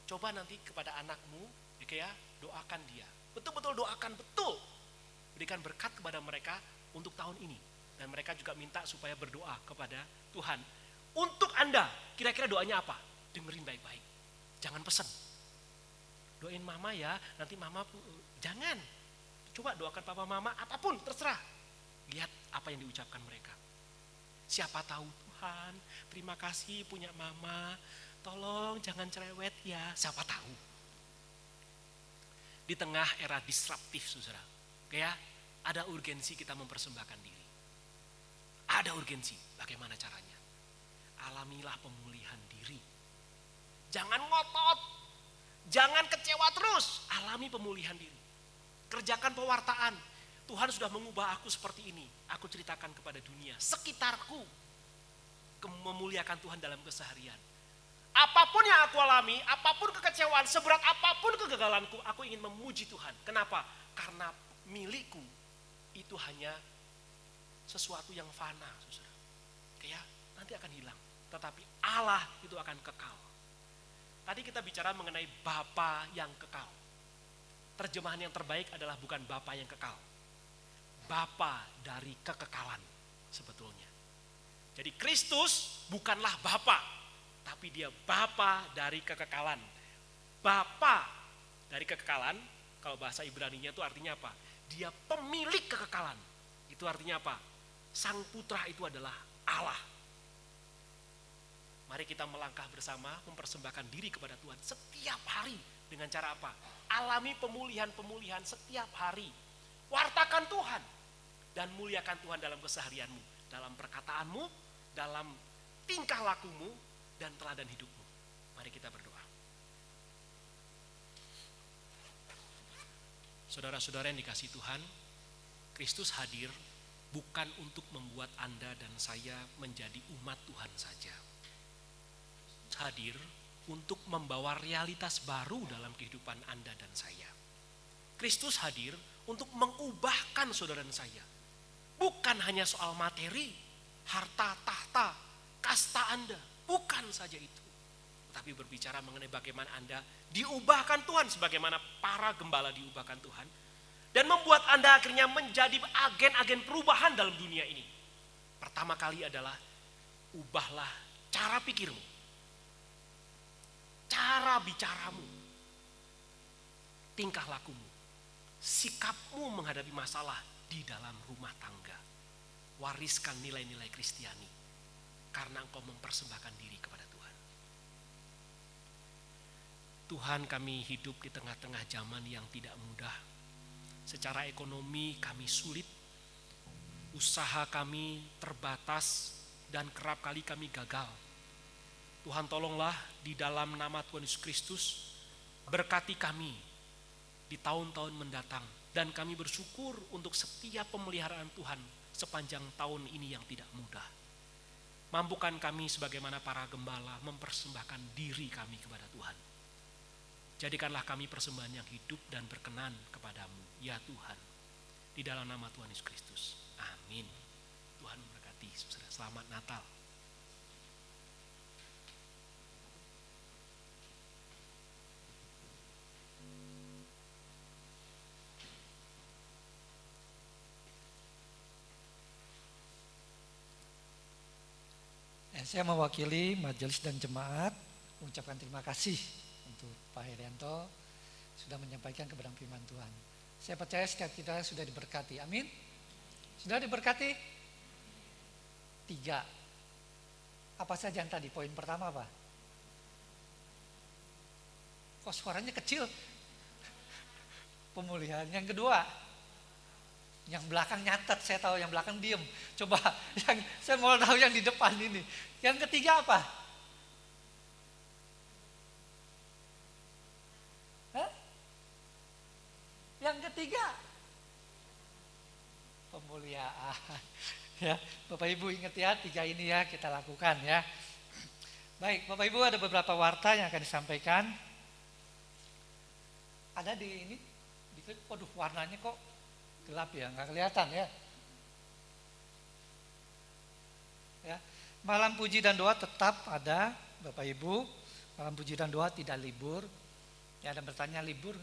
Coba nanti kepada anakmu, ya, doakan dia. Betul-betul doakan, betul. Berikan berkat kepada mereka untuk tahun ini. Dan mereka juga minta supaya berdoa kepada Tuhan. Untuk Anda, kira-kira doanya apa? Dengerin baik-baik. Jangan pesen. Doain mama ya, nanti mama, jangan. Coba doakan papa mama, apapun terserah. Lihat apa yang diucapkan mereka. Siapa tahu Tuhan, terima kasih punya mama. Tolong jangan cerewet ya, siapa tahu. Di tengah era disruptif saudara. Kayak ada urgensi kita mempersembahkan diri. Ada urgensi, bagaimana caranya? Alamilah pemulihan diri. Jangan ngotot, jangan kecewa terus, alami pemulihan diri. Kerjakan pewartaan. Tuhan sudah mengubah aku seperti ini. Aku ceritakan kepada dunia, sekitarku, memuliakan Tuhan dalam keseharian. Apapun yang aku alami, apapun kekecewaan, seberat apapun kegagalanku, aku ingin memuji Tuhan. Kenapa? Karena milikku itu hanya sesuatu yang fana, saudara. Ya, nanti akan hilang. Tetapi Allah itu akan kekal. Tadi kita bicara mengenai Bapa yang kekal. Terjemahan yang terbaik adalah bukan Bapa yang kekal. Bapa dari kekekalan sebetulnya. Jadi Kristus bukanlah Bapa, tapi dia Bapa dari kekekalan. Bapa dari kekekalan, kalau bahasa Ibraninya itu artinya apa? Dia pemilik kekekalan. Itu artinya apa? Sang Putra itu adalah Allah. Mari kita melangkah bersama, mempersembahkan diri kepada Tuhan setiap hari. Dengan cara apa? Alami pemulihan-pemulihan setiap hari. Wartakan Tuhan dan muliakan Tuhan dalam keseharianmu, dalam perkataanmu, dalam tingkah lakumu, dan teladan hidupmu. Mari kita berdoa. Saudara-saudara yang dikasihi Tuhan, Kristus hadir bukan untuk membuat Anda dan saya menjadi umat Tuhan saja. Hadir untuk membawa realitas baru dalam kehidupan Anda dan saya. Kristus hadir untuk mengubahkan saudara dan saya. Bukan hanya soal materi, harta, tahta, kasta Anda. Bukan saja itu. Tapi berbicara mengenai bagaimana Anda diubahkan Tuhan sebagaimana para gembala diubahkan Tuhan. Dan membuat Anda akhirnya menjadi agen-agen perubahan dalam dunia ini. Pertama kali adalah ubahlah cara pikirmu. Cara bicaramu. Tingkah lakumu. Sikapmu menghadapi masalah di dalam rumah tangga. Wariskan nilai-nilai Kristiani. Karena engkau mempersembahkan diri kepada Tuhan. Tuhan, kami hidup di tengah-tengah zaman yang tidak mudah. Secara ekonomi kami sulit. Usaha kami terbatas dan kerap kali kami gagal. Tuhan tolonglah di dalam nama Tuhan Yesus Kristus. Berkati kami di tahun-tahun mendatang. Dan kami bersyukur untuk setiap pemeliharaan Tuhan sepanjang tahun ini yang tidak mudah. Mampukan kami sebagaimana para gembala mempersembahkan diri kami kepada Tuhan. Jadikanlah kami persembahan yang hidup dan berkenan kepadamu, ya Tuhan. Di dalam nama Tuhan Yesus Kristus. Amin. Tuhan memberkati. Selamat Natal. Saya mewakili majelis dan jemaat mengucapkan terima kasih untuk Pak Herianto sudah menyampaikan kebenaran firman Tuhan. Saya percaya setiap kita sudah diberkati. Amin. Sudah diberkati? 3. Apa saja yang tadi? Poin pertama apa? Kok suaranya kecil? Pemulihan. Yang kedua, yang belakang nyatet, saya tahu yang belakang diem. Coba, saya mau tahu yang di depan ini. Yang ketiga apa? Hah? Yang ketiga, pemuliaan. Ya, Bapak Ibu ingat ya, 3 ini ya kita lakukan ya. Baik, Bapak Ibu ada beberapa warta yang akan disampaikan. Ada di ini, waduh warnanya kok gelap ya, nggak kelihatan ya. Ya, malam puji dan doa tetap ada, Bapak Ibu. Malam puji dan doa tidak libur. Ya, ada bertanya libur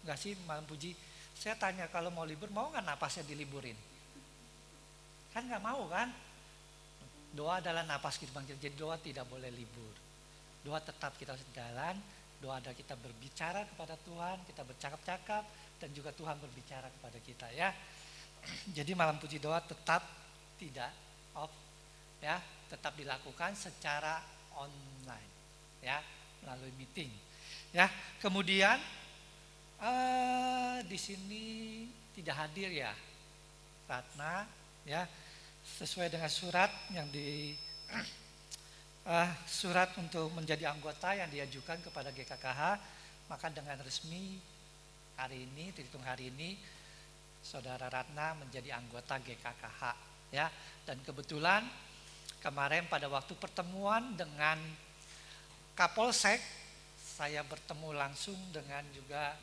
nggak sih malam puji? Saya tanya kalau mau libur mau nggak napasnya diliburin? Kan nggak mau kan? Doa adalah napas kita bangkit, jadi doa tidak boleh libur. Doa tetap kita jalan. Doa ada kita berbicara kepada Tuhan, kita bercakap-cakap, dan juga Tuhan berbicara kepada kita ya. Jadi malam puji doa tetap tidak off ya, tetap dilakukan secara online ya, melalui meeting ya. Kemudian di sini tidak hadir ya Ratna, ya, sesuai dengan surat yang surat untuk menjadi anggota yang diajukan kepada GKKH, maka dengan resmi hari ini, terhitung hari ini, Saudara Ratna menjadi anggota GKKH, ya. Dan kebetulan kemarin pada waktu pertemuan dengan Kapolsek, saya bertemu langsung dengan juga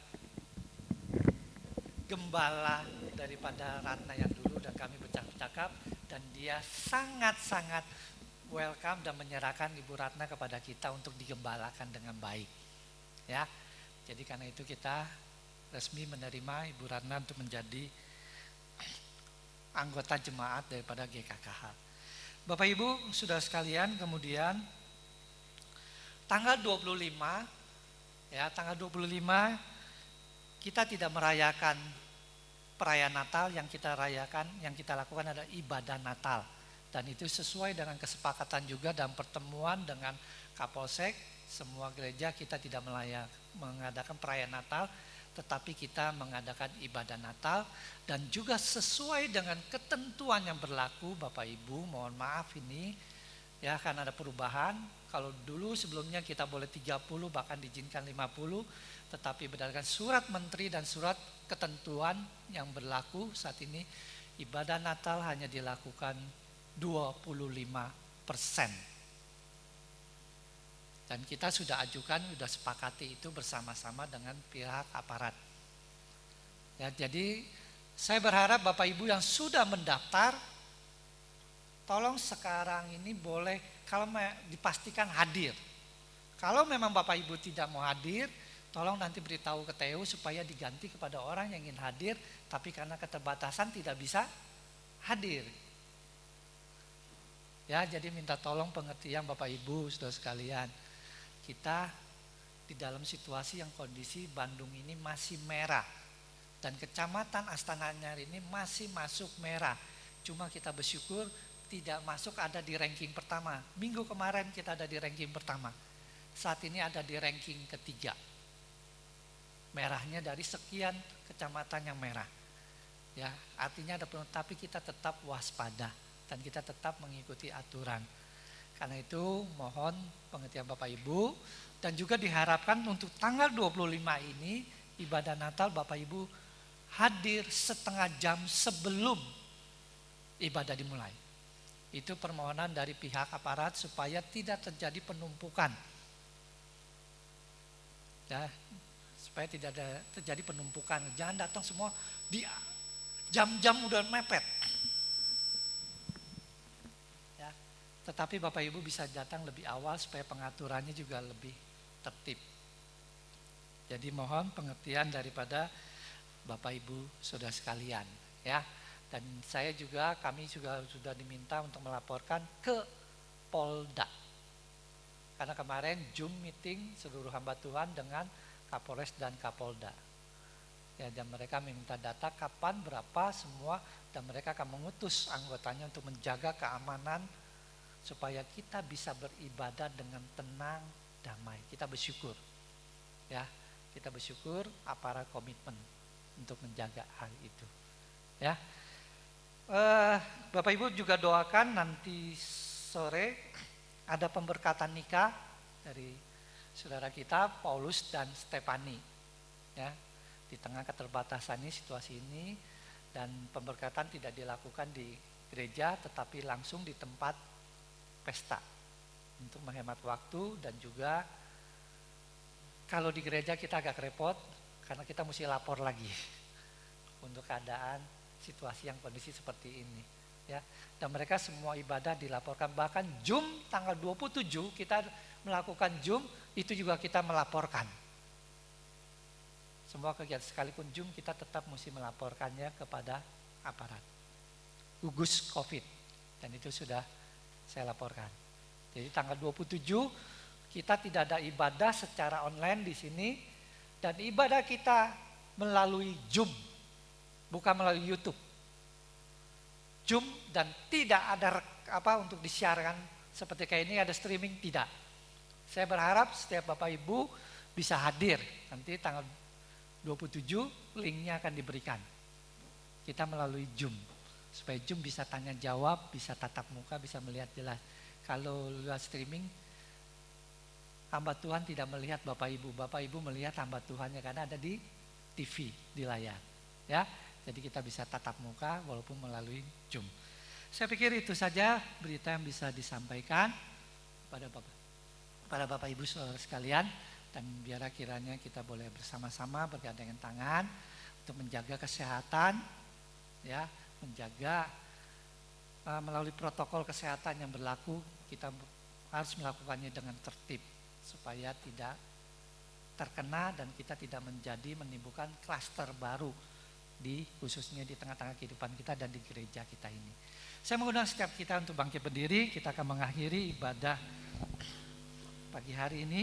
gembala daripada Ratna yang dulu, dan kami bercakap-cakap, dan dia sangat-sangat welcome dan menyerahkan Ibu Ratna kepada kita untuk digembalakan dengan baik, ya. Jadi karena itu kita resmi menerima Ibu Ratna untuk menjadi anggota jemaat daripada GKKH. Bapak Ibu saudara sekalian, kemudian tanggal 25, ya, tanggal 25 kita tidak merayakan perayaan Natal. Yang kita rayakan, yang kita lakukan adalah ibadah Natal. Dan itu sesuai dengan kesepakatan juga dalam pertemuan dengan Kapolsek. Semua gereja kita tidak mengadakan perayaan Natal, tetapi kita mengadakan ibadah Natal. Dan juga sesuai dengan ketentuan yang berlaku, Bapak Ibu, mohon maaf ini, ya, karena ada perubahan. Kalau dulu sebelumnya kita boleh 30, bahkan diizinkan 50, tetapi berdasarkan surat menteri dan surat ketentuan yang berlaku saat ini, ibadah Natal hanya dilakukan 25%. Dan kita sudah ajukan, sudah sepakati itu bersama-sama dengan pihak aparat. Ya, jadi saya berharap Bapak Ibu yang sudah mendaftar, tolong sekarang ini boleh, kalau dipastikan hadir. Kalau memang Bapak Ibu tidak mau hadir, tolong nanti beritahu ke TU supaya diganti kepada orang yang ingin hadir, tapi karena keterbatasan tidak bisa hadir. Ya, jadi minta tolong pengertian Bapak Ibu saudara sekalian. Kita di dalam situasi yang kondisi Bandung ini masih merah, dan Kecamatan Astana Anyar ini masih masuk merah. Cuma kita bersyukur tidak masuk ada di ranking pertama. Minggu kemarin kita ada di ranking pertama. Saat ini ada di ranking ketiga. Merahnya dari sekian kecamatan yang merah. Ya, artinya ada penuh, tapi kita tetap waspada dan kita tetap mengikuti aturan. Karena itu mohon pengertian Bapak Ibu, dan juga diharapkan untuk tanggal 25 ini ibadah Natal Bapak Ibu hadir setengah jam sebelum ibadah dimulai. Itu permohonan dari pihak aparat supaya tidak terjadi penumpukan. Ya, supaya tidak ada terjadi penumpukan. Jangan datang semua di jam-jam udah mepet. Ya, tetapi Bapak Ibu bisa datang lebih awal supaya pengaturannya juga lebih tertib. Jadi mohon pengertian daripada Bapak Ibu saudara sekalian, ya. Dan kami juga sudah diminta untuk melaporkan ke Polda. Karena kemarin Zoom meeting seluruh hamba Tuhan dengan Kapolres dan Kapolda. Ya, dan mereka meminta data kapan, berapa, semua, dan mereka akan mengutus anggotanya untuk menjaga keamanan supaya kita bisa beribadah dengan tenang, damai. Kita bersyukur. Ya, kita bersyukur aparat komitmen untuk menjaga hal itu. Ya. Bapak Ibu juga doakan nanti sore ada pemberkatan nikah dari saudara kita Paulus dan Stefani, ya, di tengah keterbatasan ini, situasi ini, dan pemberkatan tidak dilakukan di gereja tetapi langsung di tempat pesta untuk menghemat waktu. Dan juga kalau di gereja kita agak repot karena kita mesti lapor lagi untuk keadaan situasi yang kondisi seperti ini, ya. Dan mereka semua ibadah dilaporkan, bahkan Zoom tanggal 27 kita melakukan Zoom, itu juga kita melaporkan. Semua kegiatan sekalipun Zoom kita tetap mesti melaporkannya kepada aparat. Gugus Covid, dan itu sudah saya laporkan. Jadi tanggal 27 kita tidak ada ibadah secara online di sini, dan ibadah kita melalui Zoom, bukan melalui YouTube. Zoom, dan tidak ada untuk disiarkan seperti kayak ini ada streaming, tidak. Saya berharap setiap Bapak Ibu bisa hadir. Nanti tanggal 27 linknya akan diberikan. Kita melalui Zoom. Supaya Zoom bisa tanya jawab, bisa tatap muka, bisa melihat jelas. Kalau lewat streaming, hamba Tuhan tidak melihat Bapak Ibu melihat hamba Tuhannya karena ada di TV, di layar. Ya, jadi kita bisa tatap muka walaupun melalui Zoom. Saya pikir itu saja berita yang bisa disampaikan pada Bapak Ibu saudara sekalian, dan biar kiranya kita boleh bersama-sama bergandengan tangan untuk menjaga kesehatan, ya, menjaga melalui protokol kesehatan yang berlaku. Kita harus melakukannya dengan tertib supaya tidak terkena dan kita tidak menimbulkan klaster baru khususnya di tengah-tengah kehidupan kita dan di gereja kita ini. Saya mengundang setiap kita untuk bangkit berdiri. Kita akan mengakhiri ibadah pagi hari ini.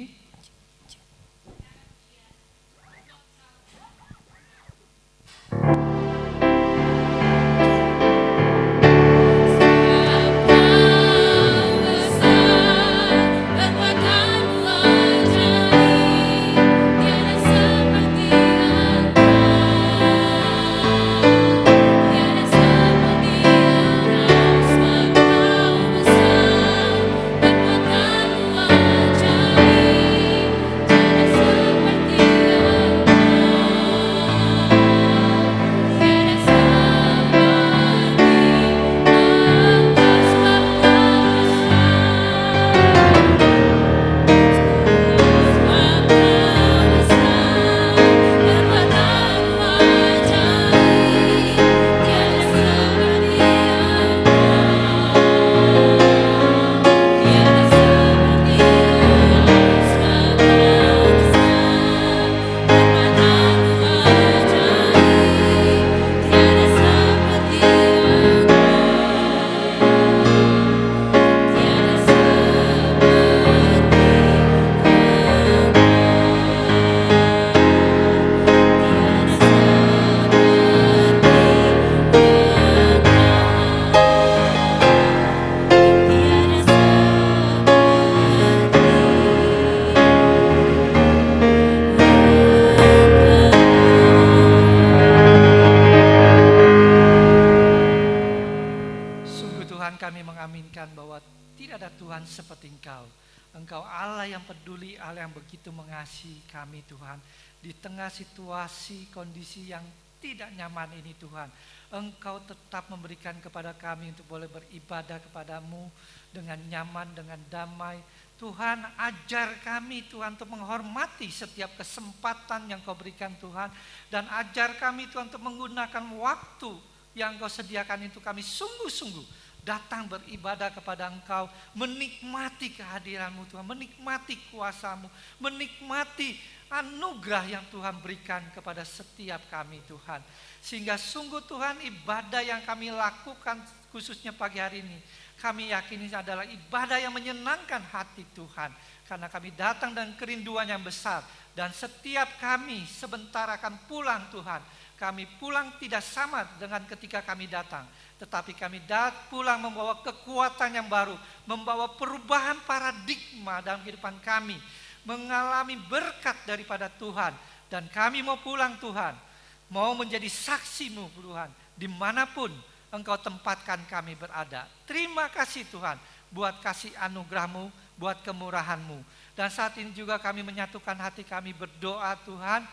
Kami mengaminkan bahwa tidak ada Tuhan seperti Engkau. Engkau Allah yang peduli, Allah yang begitu mengasihi kami Tuhan. Di tengah situasi kondisi yang tidak nyaman ini Tuhan, Engkau tetap memberikan kepada kami untuk boleh beribadah kepadamu dengan nyaman, dengan damai. Tuhan, ajar kami Tuhan untuk menghormati setiap kesempatan yang Kau berikan Tuhan. Dan ajar kami Tuhan untuk menggunakan waktu yang Kau sediakan itu kami sungguh-sungguh datang beribadah kepada Engkau, menikmati kehadiran-Mu Tuhan, menikmati kuasa-Mu, menikmati anugerah yang Tuhan berikan kepada setiap kami Tuhan. Sehingga sungguh Tuhan, ibadah yang kami lakukan khususnya pagi hari ini, kami yakin ini adalah ibadah yang menyenangkan hati Tuhan. Karena kami datang dengan kerinduan yang besar, dan setiap kami sebentar akan pulang Tuhan. Kami pulang tidak sama dengan ketika kami datang, tetapi kami pulang membawa kekuatan yang baru, membawa perubahan paradigma dalam kehidupan kami, mengalami berkat daripada Tuhan. Dan kami mau pulang Tuhan, mau menjadi saksi-Mu Tuhan, dimanapun Engkau tempatkan kami berada. Terima kasih Tuhan buat kasih anugerah-Mu, buat kemurahan-Mu. Dan saat ini juga kami menyatukan hati kami berdoa Tuhan,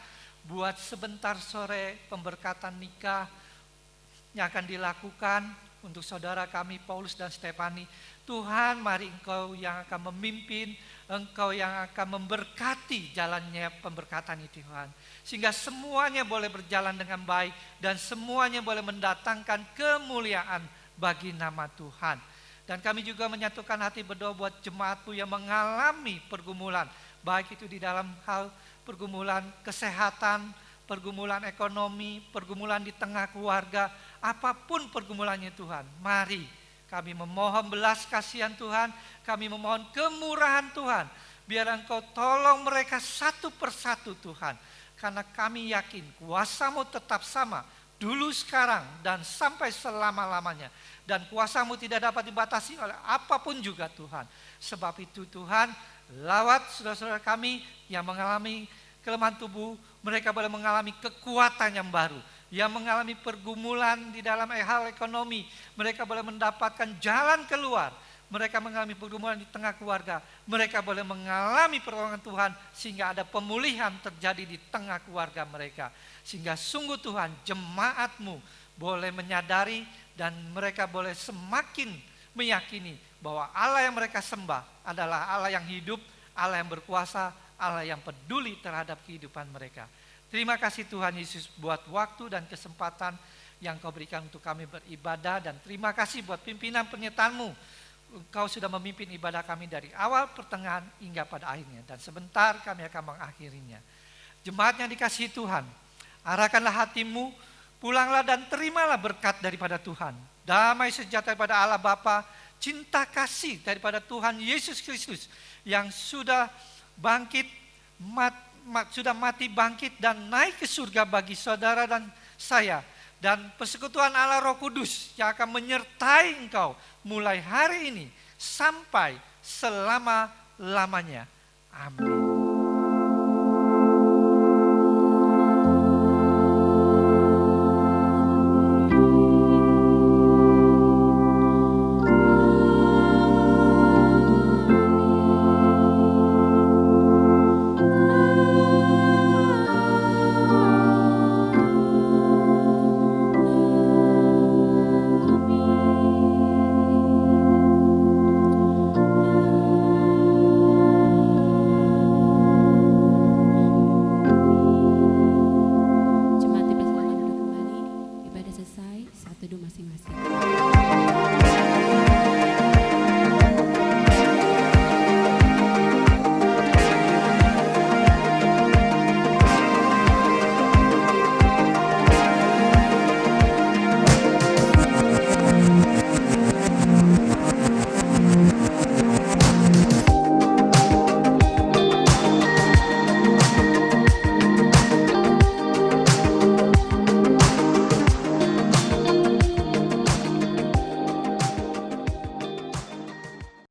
buat sebentar sore pemberkatan nikah yang akan dilakukan untuk saudara kami Paulus dan Stefani. Tuhan, mari Engkau yang akan memimpin, Engkau yang akan memberkati jalannya pemberkatan itu Tuhan. Sehingga semuanya boleh berjalan dengan baik dan semuanya boleh mendatangkan kemuliaan bagi nama Tuhan. Dan kami juga menyatukan hati berdoa buat jemaat-Mu yang mengalami pergumulan, baik itu di dalam hal pergumulan kesehatan, pergumulan ekonomi, pergumulan di tengah keluarga, apapun pergumulannya Tuhan. Mari kami memohon belas kasihan Tuhan, kami memohon kemurahan Tuhan. Biar Engkau tolong mereka satu persatu Tuhan. Karena kami yakin kuasa-Mu tetap sama, dulu sekarang dan sampai selama-lamanya. Dan kuasa-Mu tidak dapat dibatasi oleh apapun juga Tuhan. Sebab itu Tuhan, lawat saudara-saudara kami yang mengalami kelemahan tubuh, mereka boleh mengalami kekuatan yang baru. yang mengalami pergumulan di dalam hal ekonomi, mereka boleh mendapatkan jalan keluar. Mereka mengalami pergumulan di tengah keluarga, mereka boleh mengalami pertolongan Tuhan sehingga ada pemulihan terjadi di tengah keluarga mereka. Sehingga sungguh Tuhan, jemaat-Mu boleh menyadari dan mereka boleh semakin meyakini bahwa Allah yang mereka sembah adalah Allah yang hidup, Allah yang berkuasa, Allah yang peduli terhadap kehidupan mereka. Terima kasih Tuhan Yesus buat waktu dan kesempatan yang Kau berikan untuk kami beribadah, dan terima kasih buat pimpinan penyertaan-Mu. Engkau sudah memimpin ibadah kami dari awal, pertengahan, hingga pada akhirnya. Dan sebentar kami akan mengakhirinya. Jemaat yang dikasihi Tuhan, arahkanlah hatimu, pulanglah dan terimalah berkat daripada Tuhan. Damai sejahtera daripada Allah Bapa, cinta kasih daripada Tuhan Yesus Kristus yang sudah bangkit, sudah mati bangkit dan naik ke surga bagi saudara dan saya. Dan persekutuan Allah Roh Kudus yang akan menyertai engkau mulai hari ini sampai selama-lamanya. Amin.